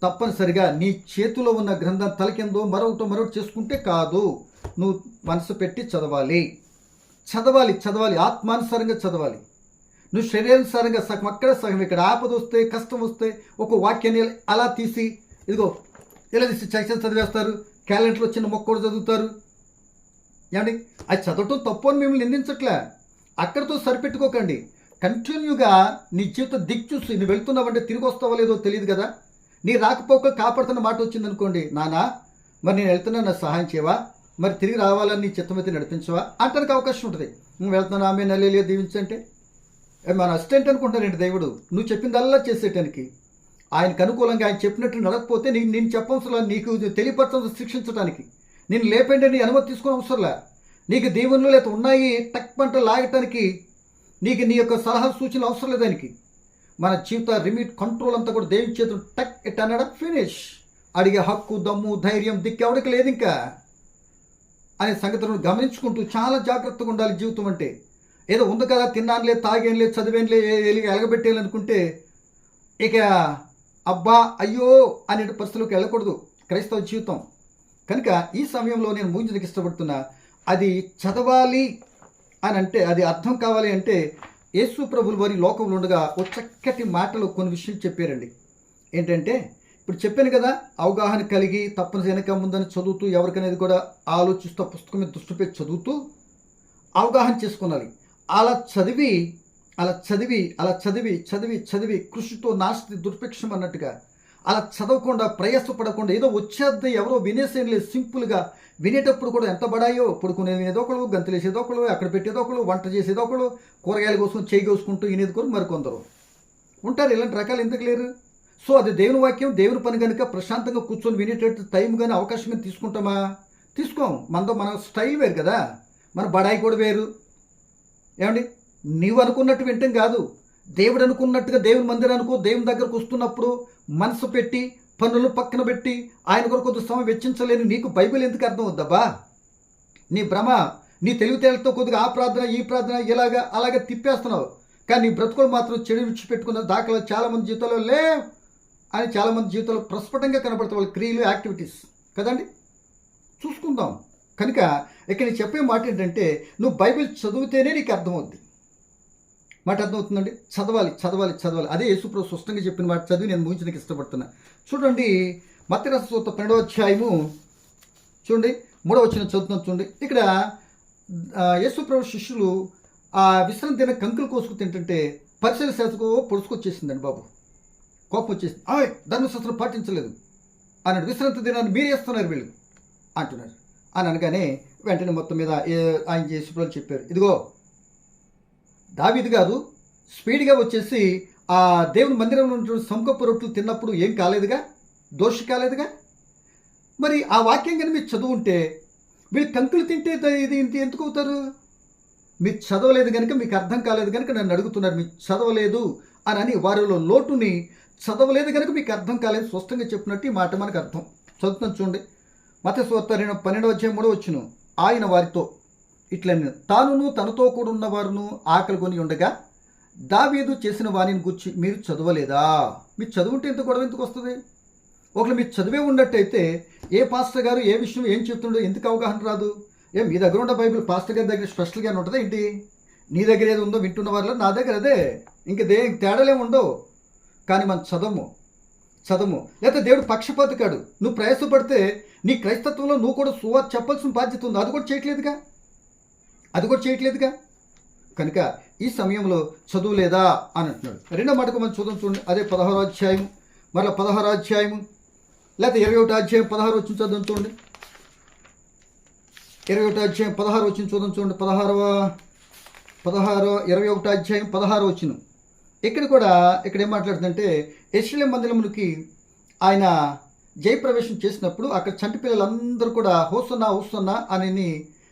తప్పనిసరిగా నీ చేతిలో ఉన్న గ్రంథం తలకిందో మరొకటి చేసుకుంటే కాదు. నువ్వు మనసు పెట్టి చదవాలి. ఆత్మానుసారంగా చదవాలి. నువ్వు శరీరానుసారంగా సగం అక్కడ సగం ఇక్కడ, ఆపద వస్తే కష్టం వస్తే ఒక వాక్యాన్ని అలా తీసి ఇదిగో ఇలా తీసి చదివేస్తారు. క్యాలెండర్లో చిన్న మొక్క కూడా చదువుతారు. ఏమండి, అది చదవటం తప్పు అని మిమ్మల్ని నిందించట్లే. అక్కడితో సరిపెట్టుకోకండి. కంటిన్యూగా నీ జీవితం చూసి నువ్వు వెళ్తున్నావంటే తిరిగి వస్తావో లేదో తెలియదు కదా. నీ రాకపోక కాపాడుతున్న మాట వచ్చిందనుకోండి, నానా మరి నేను వెళ్తున్నా, నాకు సహాయం చేయవా, మరి తిరిగి రావాలని నీ చిత్తమైతే నడిపించవా అంటానికి అవకాశం ఉంటుంది. నువ్వు వెళ్తున్నాను ఆమె నెలలియో దీవించంటే మన అసిస్టెంట్ అనుకుంటానండి దేవుడు. నువ్వు చెప్పిందల్లా చేసేటానికి, ఆయనకు అనుకూలంగా ఆయన చెప్పినట్టు నడకపోతే నేను చెప్పవసరం, నీకు తెలియపరచడం శిక్షించడానికి, నేను లేపండి నీ అనుమతి తీసుకుని అవసరంలా. నీకు దీవెనలు లేకపోతే ఉన్నాయి టక్ పంట లాగటానికి నీకు నీ యొక్క సలహా సూచనలు అవసరం లేదానికి. మన జీవిత రిమోట్ కంట్రోల్ అంతా కూడా దేవుని చేతులు టక్ ఇట్ అన్నాడా ఫినిష్. అడిగే హక్కు, దమ్ము, ధైర్యం దిక్కు ఎవరికి లేదు ఇంకా అనే సంగతులను గమనించుకుంటూ చాలా జాగ్రత్తగా ఉండాలి. జీవితం అంటే ఏదో ఉంది కదా, తిన్నానులే, తాగేనులే, చదివేనులే, ఎలగబెట్టేయాలనుకుంటే ఇక అబ్బా అయ్యో అనే పరిస్థితులకు వెళ్ళకూడదు క్రైస్తవ జీవితం. కనుక ఈ సమయంలో నేను ముగించడానికి ఇష్టపడుతున్నా, అది చదవాలి అని అంటే, అది అర్థం కావాలి అంటే, యేసు ప్రభులు వారి లోకంలో ఉండగా ఒక చక్కటి మాటలు కొన్ని విషయాలు చెప్పారండి. ఏంటంటే ఇప్పుడు చెప్పాను కదా, అవగాహన కలిగి తప్పనిసరి వెనక ముందని చదువుతూ, ఎవరికనేది కూడా ఆలోచిస్తూ పుస్తకం మీద దృష్టి పెట్టి చదువుతూ అవగాహన చేసుకున్నాలి. అలా చదివి కృషితో నాస్తి దుర్భిక్షం అన్నట్టుగా అలా చదవకుండా ప్రయాసపడకుండా ఏదో వచ్చేద్ది ఎవరో వినేసేం లేదు, సింపుల్గా వినేటప్పుడు కూడా ఎంత బడాయో, పడుకునేది ఏదో ఒకళ్ళు, గంతులేసేదో ఒకళ్ళు, అక్కడ పెట్టేదో ఒకళ్ళు, వంట చేసేదో ఒకళ్ళు, కూరగాయల కోసం చేయి కోసుకుంటూ వినేది కూడా మరికొందరు ఉంటారు. ఇలాంటి రకాలు ఎందుకు లేరు? సో అది దేవుని వాక్యం, దేవుని పని కనుక ప్రశాంతంగా కూర్చొని వినేటట్టు టైం కానీ అవకాశం కానీ తీసుకుంటామా? తీసుకోం. మన స్టైల్ వేరు కదా, మన బడాయి కూడా వేరు. ఏమండి, నీవు అనుకున్నట్టు వింటాం కాదు, దేవుడు అనుకున్నట్టుగా దేవుని మందిరానికో దేవుని దగ్గరకు వస్తున్నప్పుడు మనసు పెట్టి పనులు పక్కన పెట్టి ఆయన కొరకు కొంత సమయం వెచ్చించలేని నీకు బైబిల్ ఎందుకు అర్థం అవుద్దబ్బా? నీ భ్రమ, నీ తెలివితేళ్లతో కొద్దిగా ఆ ప్రార్థన ఈ ప్రార్థన ఇలాగా అలాగే తిప్పేస్తున్నావు. కానీ నీ బ్రతుకులు మాత్రం చెడు విడిచిపెట్టుకున్న దాఖలా చాలామంది జీవితంలో అని చాలామంది జీవితంలో ప్రస్ఫుటంగా కనబడతాయి వాళ్ళ క్రియలు, యాక్టివిటీస్ కదండి. చూసుకుందాం. కనుక ఇక్కడ నేను చెప్పే మాట ఏంటంటే, నువ్వు బైబిల్ చదివితేనే నీకు అర్థమవుద్ది. మాట అర్థమవుతుందండి. చదవాలి చదవాలి చదవాలి. అదే యేసుప్రభు స్పష్టంగా చెప్పిన మాట చదివి నేను ముగించడానికి ఇష్టపడుతున్నా. చూడండి, మత్తయి రాసిన సువార్త 12వ అధ్యాయము చూడండి 3వ వచనం చదువుతున్నాం. చూడండి, ఇక్కడ యేసుప్రభు శిష్యులు ఆ విశ్రాంతి దిన కంకులు కోసుకు తింటుంటే పరిసర శాస్త్రకు పొడుచుకొచ్చేసిందండి బాబు. కోపం వచ్చేసింది. ధర్మశాస్త్రం పాటించలేదు అన్నాడు. విశ్రాంతి దినాన్ని మీరు వేస్తున్నారు వీళ్ళు అంటున్నారు అని అనగానే వెంటనే మొత్తం మీద ఆయన యేసుప్రభు చెప్పారు, ఇదిగో దావీదు గారు స్పీడ్గా వచ్చేసి ఆ దేవుని మందిరంలో ఉన్నటువంటి సంకప్పు రొట్టెలు తిన్నప్పుడు ఏం కాలేదుగా, దోషి కాలేదుగా. మరి ఆ వాక్యం కానీ మీరు చదువుంటే వీళ్ళు కంకులు తింటే ఇది ఇంత ఎందుకు అవుతారు? మీరు చదవలేదు కనుక, మీకు అర్థం కాలేదు కనుక నన్ను అడుగుతున్నారు. మీరు చదవలేదు అని వారిలో లోటుని, చదవలేదు కనుక మీకు అర్థం కాలేదు స్పష్టంగా చెప్పినట్టు ఈ మాట మనకు అర్థం. చదువుతున్నాను చూడండి, మత్తయి సువార్త 12వ అధ్యాయం 3వ వచనం. ఆయన వారితో ఇట్లనే, తానును తనతో కూడా ఉన్నవారును ఆకలి కొని ఉండగా దావీదు చేసిన వాణిని గురించి మీరు చదవలేదా? మీరు చదువుంటే ఇంత గొడవ ఎందుకు వస్తుంది? ఒకవేళ మీరు చదివే ఉన్నట్టయితే ఏ పాస్టర్ గారు ఏ విషయం ఏం చెప్తుండో ఎందుకు అవగాహన రాదు? మీ దగ్గర ఉన్న బైబిల్ పాస్టర్ గారి దగ్గర స్పెషల్గా ఉంటుందా ఏంటి? నీ దగ్గర ఏది ఉందో వింటున్న వాళ్ళ నా దగ్గర అదే, ఇంక తేడాలేమి ఉండవు. కానీ మనం చదవము. లేకపోతే దేవుడు పక్షపాతి కాడు. నువ్వు ప్రయాసపడితే నీ క్రైస్తత్వంలో నువ్వు కూడా సువార్త చెప్పాల్సిన బాధ్యత ఉంది. అది కూడా చేయట్లేదుగా. కనుక ఈ సమయంలో చదువు లేదా అని అంటున్నాడు. రెండో మాటకు మనం చూడండి, అదే 16వ అధ్యాయం, మరలా 16వ అధ్యాయం లేకపోతే 21వ అధ్యాయం 16 వచ్చిన చదువు చూడండి. 21వ అధ్యాయం 16 వచ్చిన చూడండి. 21వ అధ్యాయం 16 వచ్చిన ఇక్కడ ఏం మాట్లాడుతుందంటే, యెరూషలేము మందిరమునికి ఆయన జయప్రవేశం చేసినప్పుడు అక్కడ చంటి పిల్లలందరూ కూడా హోసన్నా అని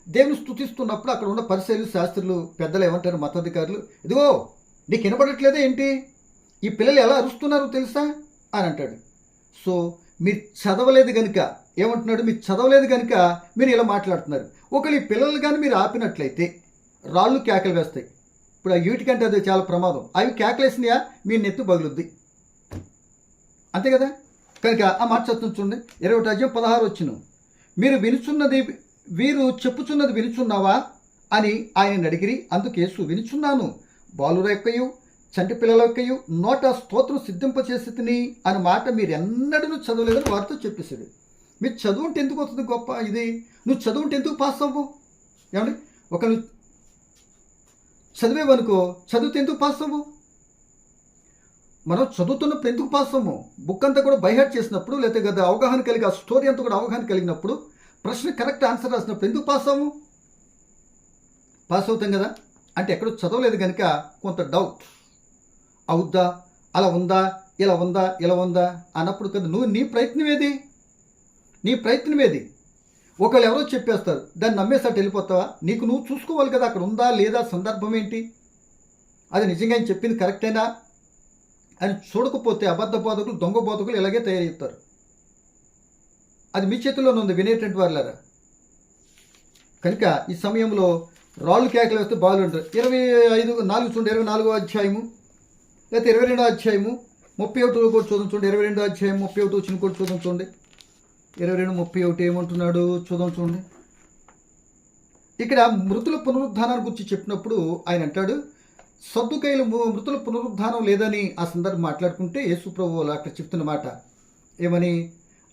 దేవుని స్తుతిస్తున్నప్పుడు అక్కడ ఉన్న పరిసయ్యులు, శాస్త్రులు, పెద్దలు ఏమంటారు, మతాధికారులు, ఇదిగో నీకు వినపడట్లేదే ఏంటి, ఈ పిల్లలు ఎలా అరుస్తున్నారో తెలుసా అని అంటాడు. సో మీరు చదవలేదు కనుక ఏమంటున్నాడు, మీరు చదవలేదు కనుక మీరు ఇలా మాట్లాడుతున్నారు. ఒకవేళ ఈ పిల్లలు కానీ మీరు ఆపినట్లయితే రాళ్ళు కేకలు వేస్తాయి. ఇప్పుడు ఆ వీటికంటే అది చాలా ప్రమాదం. అవి కేకలేసినాయా మీ నెత్తు బగులుద్ది, అంతే కదా. కనుక ఆ మాట చదువుతుంది చూడండి, 21వ అధ్యాయం 16 వచ్చిన. వీరు చెప్పుచున్నది వినుచున్నావా అని ఆయన అడిగిరి. అందుకు యేసు, వినుచున్నాను, బాలుర యొక్కయు చంటి పిల్లల యొక్కయు నోట స్తోత్రం సిద్ధింపచేసి తిని అని మాట మీరు ఎన్నడూ చదవలేదని వారితో చెప్పేసాడు. మీరు చదువుంటే ఎందుకు వస్తుంది గొప్ప ఇది? నువ్వు చదువుంటే ఎందుకు పాస్ అవ్వు? ఏమండి, ఒక చదివేవనుకో, చదివితే ఎందుకు పాస్ అవ్వు? మనం చదువుతున్నప్పుడు ఎందుకు పాస్ అవ్వము? బుక్ అంతా కూడా బైహార్ట్ చేసినప్పుడు, లేకపోతే కదా అవగాహన కలిగి ఆ స్టోరీ అంతా కూడా అవగాహన కలిగినప్పుడు, ప్రశ్న కరెక్ట్ ఆన్సర్ రాసినప్పుడు ఎందుకు పాస్ అవ్వము? పాస్ అవుతాం కదా. అంటే ఎక్కడో చదవలేదు కనుక కొంత డౌట్ అవుద్దా, అలా ఉందా, ఇలా ఉందా అన్నప్పుడు కదా నీ ప్రయత్నం ఏది? ఒకవేళ ఎవరో చెప్పేస్తారు, దాన్ని నమ్మేసట్టు వెళ్ళిపోతావా? నువ్వు చూసుకోవాలి కదా, అక్కడ ఉందా లేదా, సందర్భం ఏంటి, అది నిజంగా ఆయన చెప్పింది కరెక్టేనా అని చూడకపోతే అబద్ధ బోధకులు, దొంగ బోధకులు ఇలాగే తయారవుతారు. అది మీ చేతుల్లోనే ఉంది వినేటువంటి వాళ్ళారా. కనుక ఈ సమయంలో రాళ్ళు కేకలు వేస్తే బాలు ఉంటారు. 24వ అధ్యాయము లేకపోతే 22వ అధ్యాయము 31 కూడా చూడండి. 22వ అధ్యాయం 31 వచ్చిన కూడా చూడండి. 22:31 ఏమంటున్నాడు చూడండి. ఇక్కడ మృతుల పునరుద్ధానాన్ని గురించి చెప్పినప్పుడు ఆయన అంటాడు, సద్దుకైలు మృతుల పునరుద్ధానం లేదని ఆ సందర్భం మాట్లాడుకుంటే యేసు ప్రభువు అక్కడ చెప్తున్న మాట ఏమని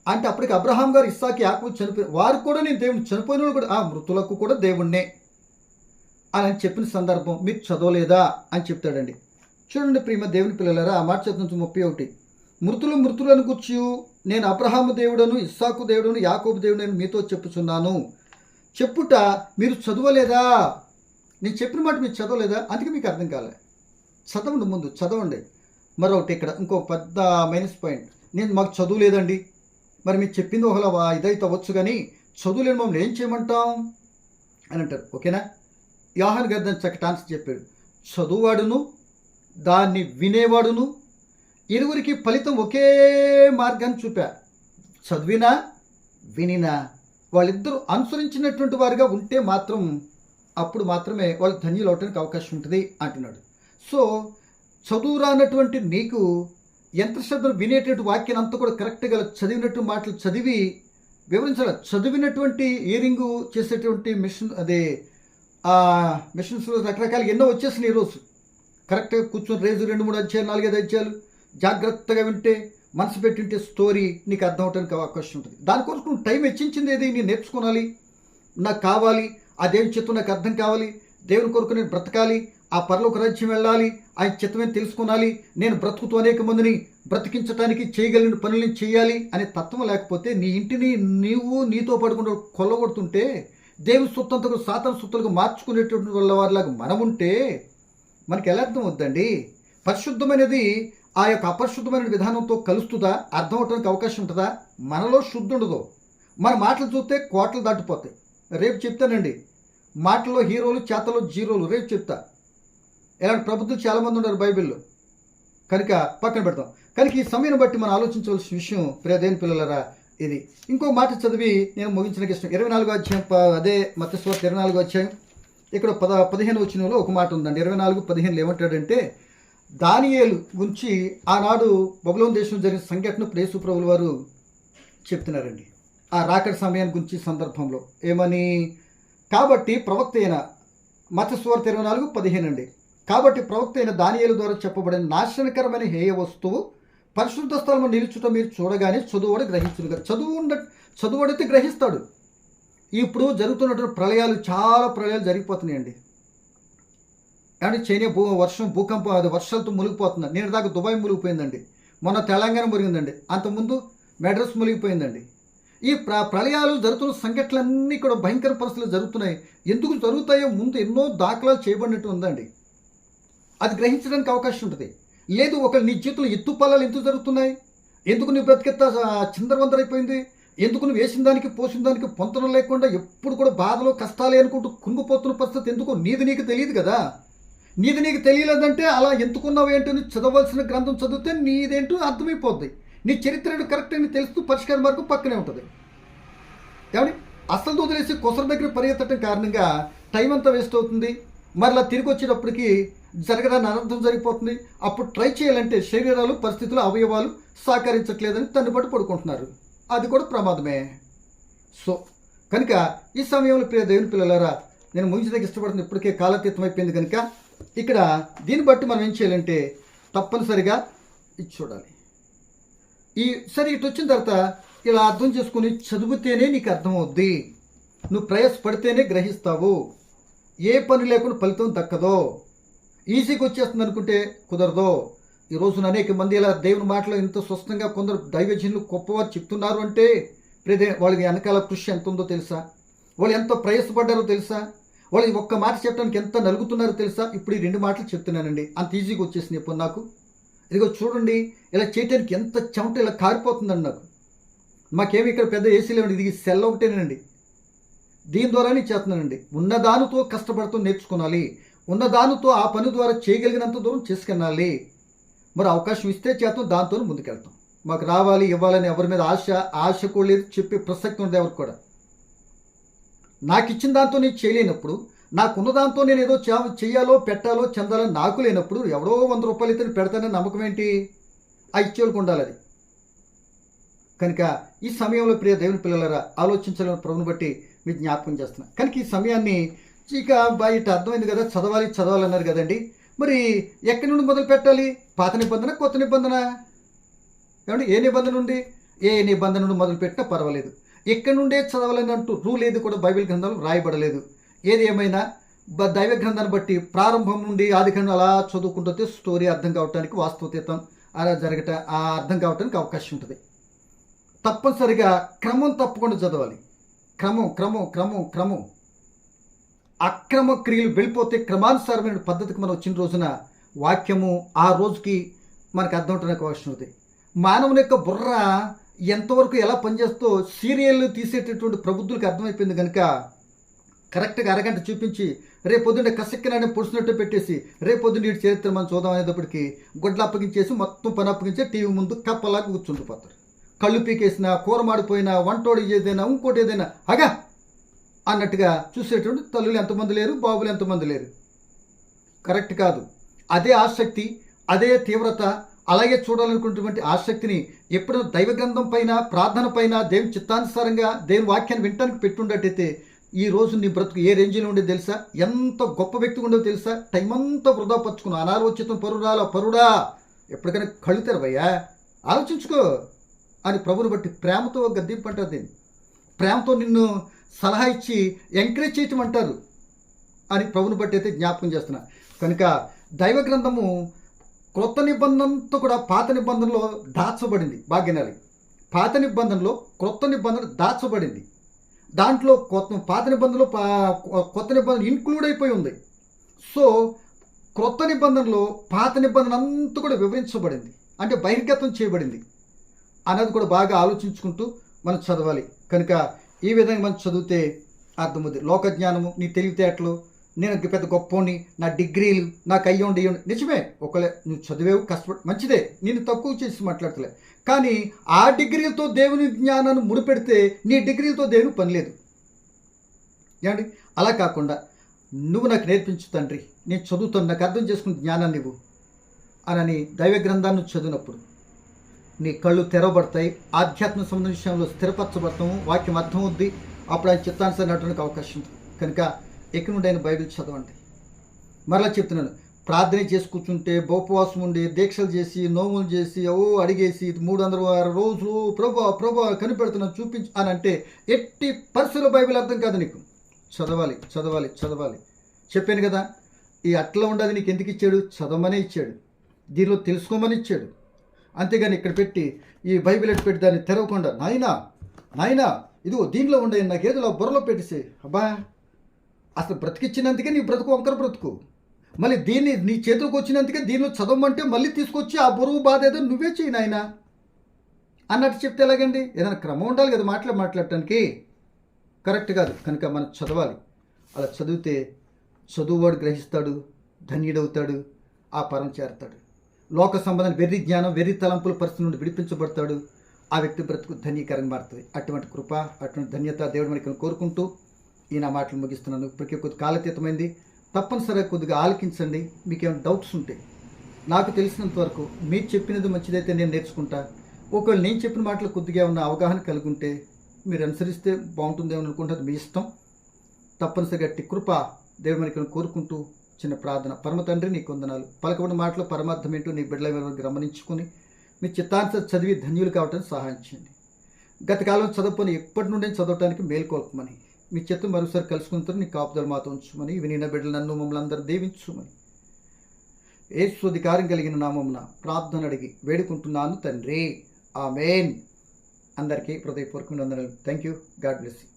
అంటే, అప్పటికి అబ్రహాం గారు, ఇస్సాకు, యాకోబు చనిపోయి వారు కూడా నేను దేవుని, చనిపోయిన వాళ్ళు కూడా ఆ మృతులకు కూడా దేవుణ్ణే అని చెప్పిన సందర్భం మీరు చదవలేదా అని చెప్తాడండి. చూడండి ప్రియమ దేవుని పిల్లలారా, ఆ మాట చదువు మృతులను గూర్చి నేను అబ్రహాము దేవుడను, ఇస్సాకు దేవుడను, యాకోబు దేవుడను మీతో చెప్పుచున్నాను. చెప్పుట మీరు చదవలేదా? నేను చెప్పిన మాట మీరు చదవలేదా? అందుకే మీకు అర్థం కాలే. చదవండి, ముందు చదవండి. మరొకటి ఇక్కడ ఇంకో పెద్ద మైనస్ పాయింట్, మాకు చదువు లేదండి. మరి మీరు చెప్పింది ఒకలా ఇదైతే అవ్వచ్చు, కానీ చదువులేని మమ్మల్ని ఏం చేయమంటాం అని అంటారు. ఓకేనా? యోహాను గారు దాన్ని చక్కటి ఆన్సర్ చెప్పాడు. చదువువాడును దాన్ని వినేవాడును ఇరువురికి ఫలితం ఒకే మార్గాన్ని చూపా. చదివినా వినినా వాళ్ళిద్దరూ అనుసరించినటువంటి వారుగా ఉంటే మాత్రం అప్పుడు మాత్రమే వాళ్ళు ధన్యులు అవడానికి అవకాశం ఉంటుంది అంటున్నాడు. సో చదువు రానటువంటి నీకు ఎంత శ్రద్ధను వినేటువంటి వాక్యాన్ని అంతా కూడా కరెక్ట్గా చదివినట్టు మాటలు చదివి వివరించాలి. చదివినటువంటి ఇయరింగ్ చేసేటువంటి మిషన్స్ రకరకాలు ఎన్నో వచ్చేసినాయి ఈరోజు. కరెక్ట్గా కూర్చొని రేజు 2-3 అధ్యాయాలు 4-5 అధ్యాయాలు జాగ్రత్తగా వింటే, మనసు పెట్టింటే స్టోరీ నీకు అర్థం అవడానికి అవకాశం ఉంటుంది. దానికోసం నువ్వు టైం వెచ్చించింది ఏది? నేను నేర్చుకోవాలి, నాకు కావాలి, ఆ దేవుని చిత్తం నాకు అర్థం కావాలి, దేవుని కొరకు నేను బ్రతకాలి, ఆ పరలోక రాజ్యం వెళ్ళాలి, ఆయన చిత్తమే తెలుసుకోవాలి, నేను బ్రతుకుతూ అనేక మందిని బ్రతికించడానికి చేయగలిగిన పనులను చేయాలి అనే తత్వం లేకపోతే నీ ఇంటిని నీతో పడుకుంటూ కొల్లగొడుతుంటే దేవుని సొత్తంతకు సాతాను సొత్తులకు మార్చుకునేటువంటి వాళ్ళ వారిలాగా మనం ఉంటే మనకి ఎలా అర్థం అవుద్దండి? పరిశుద్ధమైనది ఆ యొక్క అపరిశుద్ధమైన విధానంతో కలుస్తుందా? అర్థం అవడానికి అవకాశం ఉంటుందా? మనలో శుద్ధి ఉండదు. మన మాటలు చూస్తే కోటలు దాటిపోతాయి. రేపు చెప్తానండి, మాటల్లో హీరోలు, చేతల్లో జీరోలు. రేపు చెప్తా. ఇలాంటి ప్రబుద్ధులు చాలామంది ఉన్నారు బైబిల్లో, కనుక పక్కన పెడతాం. కనుక ఈ సమయాన్ని బట్టి మనం ఆలోచించవలసిన విషయం ప్రియదేని పిల్లలరా ఇది. ఇంకో మాట చదివి నేను ముగించడానికి ఇష్టం. 24వ అధ్యాయం, అదే మత్తయి సువార్త 24వ అధ్యాయం, ఇక్కడ 15 వచనంలో ఒక మాట ఉందండి. 24:15 ఏమంటాడంటే, దానియేలు గురించి ఆనాడు బబులోను దేశం జరిగిన సంఘటన యేసు ప్రభువుల వారు చెప్తున్నారండి. ఆ రాకడ సమయాన్ని గురించి సందర్భంలో ఏమని? కాబట్టి ప్రవక్త అయిన, మత్తయి సువార్త 24:15 అండి. కాబట్టి ప్రవక్త అయిన దానియేలు ద్వారా చెప్పబడిన నాశనకరమైన హేయ వస్తువు పరిశుద్ధ స్థలంలో నిలుచుట మీరు చూడగానే చదువుడు గ్రహించుగా. చదువుడితే గ్రహిస్తాడు. ఇప్పుడు జరుగుతున్నటువంటి ప్రళయాలు, చాలా ప్రళయాలు జరిగిపోతున్నాయండి. ఏమంటే చైనా భూకంపం, అది వర్షాలతో మునిగిపోతుంది. నేను దాకా దుబాయ్ మునిగిపోయిందండి, మొన్న తెలంగాణ మునిగిందండి, అంతకుముందు మెడ్రస్ మునిగిపోయిందండి. ఈ ప్రళయాలు జరుగుతున్న సంఘటనలన్నీ కూడా భయంకర పరిస్థితులు జరుగుతున్నాయి. ఎందుకు జరుగుతాయో ముందు ఎన్నో దాఖలాలు చేయబడినట్టు ఉందండి. అది గ్రహించడానికి అవకాశం ఉంటుంది. లేదు, ఒకళ్ళు నీ జీవితంలో ఎత్తుపల్లాలు ఎందుకు జరుగుతున్నాయి? ఎందుకు నీ బ్రతికెత్తా చిందరవందరైపోయింది? ఎందుకు నువ్వు వేసిన దానికి పోసిన దానికి పొంతనం లేకుండా ఎప్పుడు కూడా బాధలో కష్టాలే అనుకుంటూ కుంగిపోతున్న పరిస్థితి ఎందుకు? నీది నీకు తెలియదు కదా. నీది నీకు తెలియలేదంటే అలా ఎందుకున్నావు ఏంటో చదవలసిన గ్రంథం చదివితే నీదేంటో అర్థమైపోద్ది. నీ చరిత్ర కరెక్ట్ అని తెలుస్తూ పరిష్కారం వరకు పక్కనే ఉంటుంది. ఏమండి, అసలు వదిలేసి కొసర దగ్గర పరిగెత్తడం కారణంగా టైం అంతా వేస్ట్ అవుతుంది. మరలా తిరిగి వచ్చేటప్పటికి జరగడానికి అనర్థం జరిగిపోతుంది. అప్పుడు ట్రై చేయాలంటే శరీరాలు, పరిస్థితులు, అవయవాలు సహకరించట్లేదని తన్నుబడి పడుకుంటున్నారు. అది కూడా ప్రమాదమే. సో కనుక ఈ సమయంలో ప్రియ దేవుని పిల్లలారా, నేను ముగించడానికి ఇష్టపడుతుంది. ఇప్పటికే కాలతీతం అయిపోయింది కనుక ఇక్కడ దీన్ని బట్టి మనం ఏం చేయాలంటే తప్పనిసరిగా ఇది చూడాలి. సరే ఇటు వచ్చిన తర్వాత ఇలా అర్థం చేసుకుని చదివితేనే నీకు అర్థమవుద్ది. నువ్వు ప్రయాసపడితేనే గ్రహిస్తావు. ఏ పని లేకుండా ఫలితం దక్కదో. ఈజీగా వచ్చేస్తుంది అనుకుంటే కుదరదో. ఈ రోజున అనేక మంది ఇలా దేవుని మాటలో ఇంత స్పష్టంగా కొందరు దైవజనులు గొప్పవారు చెప్తున్నారు అంటే వాళ్ళకి వెనకాల కృషి ఎంత ఉందో తెలుసా? వాళ్ళు ఎంత ప్రయాసపడ్డారో తెలుసా? వాళ్ళు ఒక్క మాట చెప్పడానికి ఎంత నలుగుతున్నారో తెలుసా? ఇప్పుడు ఈ 2 మాటలు చెప్తున్నానండి, అంత ఈజీగా వచ్చేసింది ఇప్పుడు నాకు. ఇదిగో చూడండి, ఇలా చేయడానికి ఎంత చెమట ఇలా కారిపోతుందండి నాకు. మాకేమి ఇక్కడ పెద్ద ఏసీ లేవండి, ఇది సెల్ ఒకటేనండి. దీని ద్వారానే చేస్తున్నానండి. ఉన్నదానితో కష్టపడుతూ నేర్చుకోవాలి. ఉన్నదానితో ఆ పని ద్వారా చేయగలిగినంత దూరం చేసుకెళ్ళాలి. మరి అవకాశం ఇస్తే చేస్తాం, దాంతో ముందుకెళ్తాం. మాకు రావాలి, ఇవ్వాలని ఎవరి మీద ఆశ కూడా లేదు, చెప్పే ప్రసక్తి ఉంది ఎవరికి కూడా. నాకు ఇచ్చిన దాంతో నేను చేయలేనప్పుడు, నాకున్న దాంతో నేను ఏదో చెయ్యాలో పెట్టాలో చెందాలో నాకు లేనప్పుడు ఎవరో 100 రూపాయలు అయితే పెడతానని నమ్మకం ఏంటి? ఆ ఇచ్చేవాళ్ళకి ఉండాలి అది. కనుక ఈ సమయంలో ప్రియ దేవుని పిల్లలారా, ఆలోచించాలని ప్రభుని బట్టి మీరు జ్ఞాపకం చేస్తున్నా. కనుక ఈ సమయాన్ని ఇక బయట అర్థమైంది కదా, చదవాలన్నారు కదండి. మరి ఎక్కడి నుండి మొదలు పెట్టాలి? పాత నిబంధన, కొత్త నిబంధన? ఏమంటే ఏ నిబంధన ఉంది? ఏ నిబంధన నుండి మొదలు పెట్టినా పర్వాలేదు. ఎక్కడి నుండే చదవాలని అంటూ రూల్ ఏది కూడా బైబిల్ గ్రంథంలో రాయబడలేదు. ఏది ఏమైనా దైవ గ్రంథాన్ని బట్టి ప్రారంభం నుండి ఆది గ్రంథం అలా చదువుకుంటే స్టోరీ అర్థం కావడానికి వాస్తవతీతం అలా అర్థం కావటానికి అవకాశం ఉంటుంది. తప్పనిసరిగా క్రమం తప్పకుండా చదవాలి. క్రమం క్రమం క్రమం క్రమం అక్రమ క్రియలు వెళ్ళిపోతే క్రమానుసారమైన పద్ధతికి మనం వచ్చిన రోజున వాక్యము ఆ రోజుకి మనకు అర్థం అవటానికి అవకాశం ఉంది. మానవుని యొక్క బుర్ర ఎంతవరకు ఎలా పనిచేస్తో సీరియల్ తీసేటటువంటి ప్రబుద్ధులకు అర్థమైపోయింది కనుక కరెక్ట్గా అరగంట చూపించి రేపొద్దున కసక్కినాన్ని పొడిచినట్టు పెట్టేసి రేపొద్దున వీటి చరిత్ర మనం చూద్దాం అనేటప్పటికి గుడ్లు అప్పగించేసి మొత్తం పని అప్పగించే టీవీ ముందు కప్పలాగా కూర్చుండిపోతారు. కళ్ళు పీకేసినా, కూర మాడిపోయినా, వంటోడి ఏదైనా ఇంకోటి ఏదైనా అగా అన్నట్టుగా చూసేటువంటి తల్లులు ఎంతమంది లేరు, బాబులు ఎంతమంది లేరు. కరెక్ట్ కాదు. అదే ఆసక్తి, అదే తీవ్రత, అలాగే చూడాలనుకున్నటువంటి ఆసక్తిని ఎప్పుడైనా దైవ గ్రంథం పైన, ప్రార్థన పైన, దేవుని చిత్తానుసారంగా దేవుని వాక్యాన్ని వినటానికి పెట్టుండట్టయితే ఈ రోజు నీ బ్రతుకు ఏ రేంజ్లో ఉండేది తెలుసా? ఎంత గొప్ప వ్యక్తిగా ఉండేది తెలుసా? టైం అంతా వృధా పరుచుకున్నావు. అనారోచితం పరుడా ఎప్పటికైనా కళ్ళు తెరవయ్యా, ఆలోచించుకో అని ప్రభుని బట్టి ప్రేమతో గద్దింపంటారు. దీన్ని ప్రేమతో నిన్ను సలహా ఇచ్చి ఎంకరేజ్ చేయటం అంటారు అని ప్రభుని బట్టి అయితే జ్ఞాపకం చేస్తున్నా. కనుక దైవ గ్రంథము క్రొత్త నిబంధనతో కూడా పాత నిబంధనలో దాచబడింది. భాగ్యనాలి పాత నిబంధనలో క్రొత్త నిబంధన దాచబడింది. దాంట్లో పాత నిబంధనలో కొత్త నిబంధన ఇన్క్లూడ్ అయిపోయి ఉంది. సో క్రొత్త నిబంధనలో పాత నిబంధన అంతా కూడా వివరించబడింది, అంటే బహిర్గతం చేయబడింది అన్నది కూడా బాగా ఆలోచించుకుంటూ మనం చదవాలి. కనుక ఈ విధంగా మనం చదివితే అర్థమవుతుంది. లోకజ్ఞానము, నీ తెలివితేటలు, నేను పెద్ద గొప్పోని, నా డిగ్రీలు నాకు అయ్యండి నిజమే. ఒకవేళ నువ్వు చదివేవు, కష్టపడి మంచిదే, నేను తక్కువ చేసి మాట్లాడతలే. కానీ ఆ డిగ్రీలతో దేవుని జ్ఞానాన్ని ముడిపెడితే నీ డిగ్రీలతో దేవుని పని లేదు. ఏమండి? అలా కాకుండా నువ్వు నాకు నేర్పించు తండ్రి, నేను చదువుతాను, నాకు అర్థం చేసుకున్న జ్ఞానాన్ని ఇవ్వు అని దైవ గ్రంథాన్ని చదివినప్పుడు నీ కళ్ళు తెరవబడతాయి. ఆధ్యాత్మ సంబంధ విషయంలో స్థిరపరచబడతాము, వాక్యం అర్థం అవుద్ది. అప్పుడు ఆయన చిత్తానుసారం నడవడానికి అవకాశం ఉంది. కనుక ఎక్కడి నుండి ఆయన బైబిల్ చదవండి. మరలా చెప్తున్నాను, ప్రార్థన చేసి కూర్చుంటే, ఉపవాసం ఉండి, దీక్షలు చేసి, నోములు చేసి, అడిగేసి 306 రోజులు ప్రభు కనిపెడుతున్నాను చూపించు అని అంటే ఎట్టి పరిస్థితుల్లో బైబిల్ అర్థం కాదు. నీకు చదవాలి చదవాలి చదవాలి. చెప్పాను కదా, ఈ అట్లా ఉండదు నీకు ఎందుకు ఇచ్చాడు? చదవమనే ఇచ్చాడు, దీనిలో తెలుసుకోమని ఇచ్చాడు. అంతేగాని ఇక్కడ పెట్టి ఈ బైబిల్ ఎట్టు పెట్టి దాన్ని తెరవకుండా నాయనా ఇదిగో దీనిలో ఉండే నాకు ఏదో బుర్రలో పెట్టేసి, అబ్బా అసలు బ్రతికిచ్చినందుకే నీ బ్రతుకు వంకర బ్రతుకు. మళ్ళీ దీన్ని నీ చేతిలోకి వచ్చినందుకే దీనిలో చదవమంటే మళ్ళీ తీసుకొచ్చి ఆ బరువు బాధ ఏదో నువ్వే చేయి నాయనా అన్నట్టు చెప్తే ఎలాగండి? ఏదైనా క్రమం ఉండాలి కదా మాట్లాడటానికి. కరెక్ట్ కాదు. కనుక మనం చదవాలి. అలా చదివితే చదువువాడు గ్రహిస్తాడు, ధన్యుడవుతాడు, ఆ పరం చేరతాడు. లోక సంబంధం వెర్రి జ్ఞానం, వెర్రి తలంపుల పరిస్థితి నుండి విడిపించబడతాడు. ఆ వ్యక్తి బ్రతుకు ధన్యకరంగా మారుతుంది. అటువంటి కృప, అటువంటి ధన్యత దేవుడు మనకి కోరుకుంటూ ఈ నా మాటలు ముగిస్తున్నాను. ఇప్పటికే కొద్ది కాలతీతమైంది. తప్పనిసరిగా కొద్దిగా ఆలకించండి. మీకేమైనా డౌట్స్ ఉంటే నాకు తెలిసినంత వరకు మీరు చెప్పినది మంచిదైతే నేను నేర్చుకుంటా. ఒకవేళ నేను చెప్పిన మాటలు కొద్దిగా ఏమన్నా అవగాహన కలిగి ఉంటే మీరు అనుసరిస్తే బాగుంటుందేమో అనుకుంటే అది మీ ఇష్టం. తప్పనిసరిగా అట్టి కృప దేవుడు మనకి కోరుకుంటూ చిన్న ప్రార్థన. పరమ తండ్రి నీకు వందనాలు. పలకబడిన మాటలో పరమార్థం ఏంటో నీ బిడ్డల గమనించుకొని మీ చిత్తానుసారం చదివి ధన్యులు కావడానికి సహాయం చేయండి. గత కాలం చదవని ఎప్పటి నుండి చదవటానికి మేల్కొల్పమని మీ చిత్తం మరోసారి కలుసుకుంటారు. నీ కాపుదల మాతో ఉంచుమని, ఇవి నిన్న బిడ్డలు నన్ను మమ్మల్ని అందరూ దీవించుమని యేసు అధికారం కలిగిన నామమున ప్రార్థన అడిగి వేడుకుంటున్నాను తండ్రి. ఆమేన్. అందరికీ హృదయపూర్వక వందనాలు. Thank you. God bless you.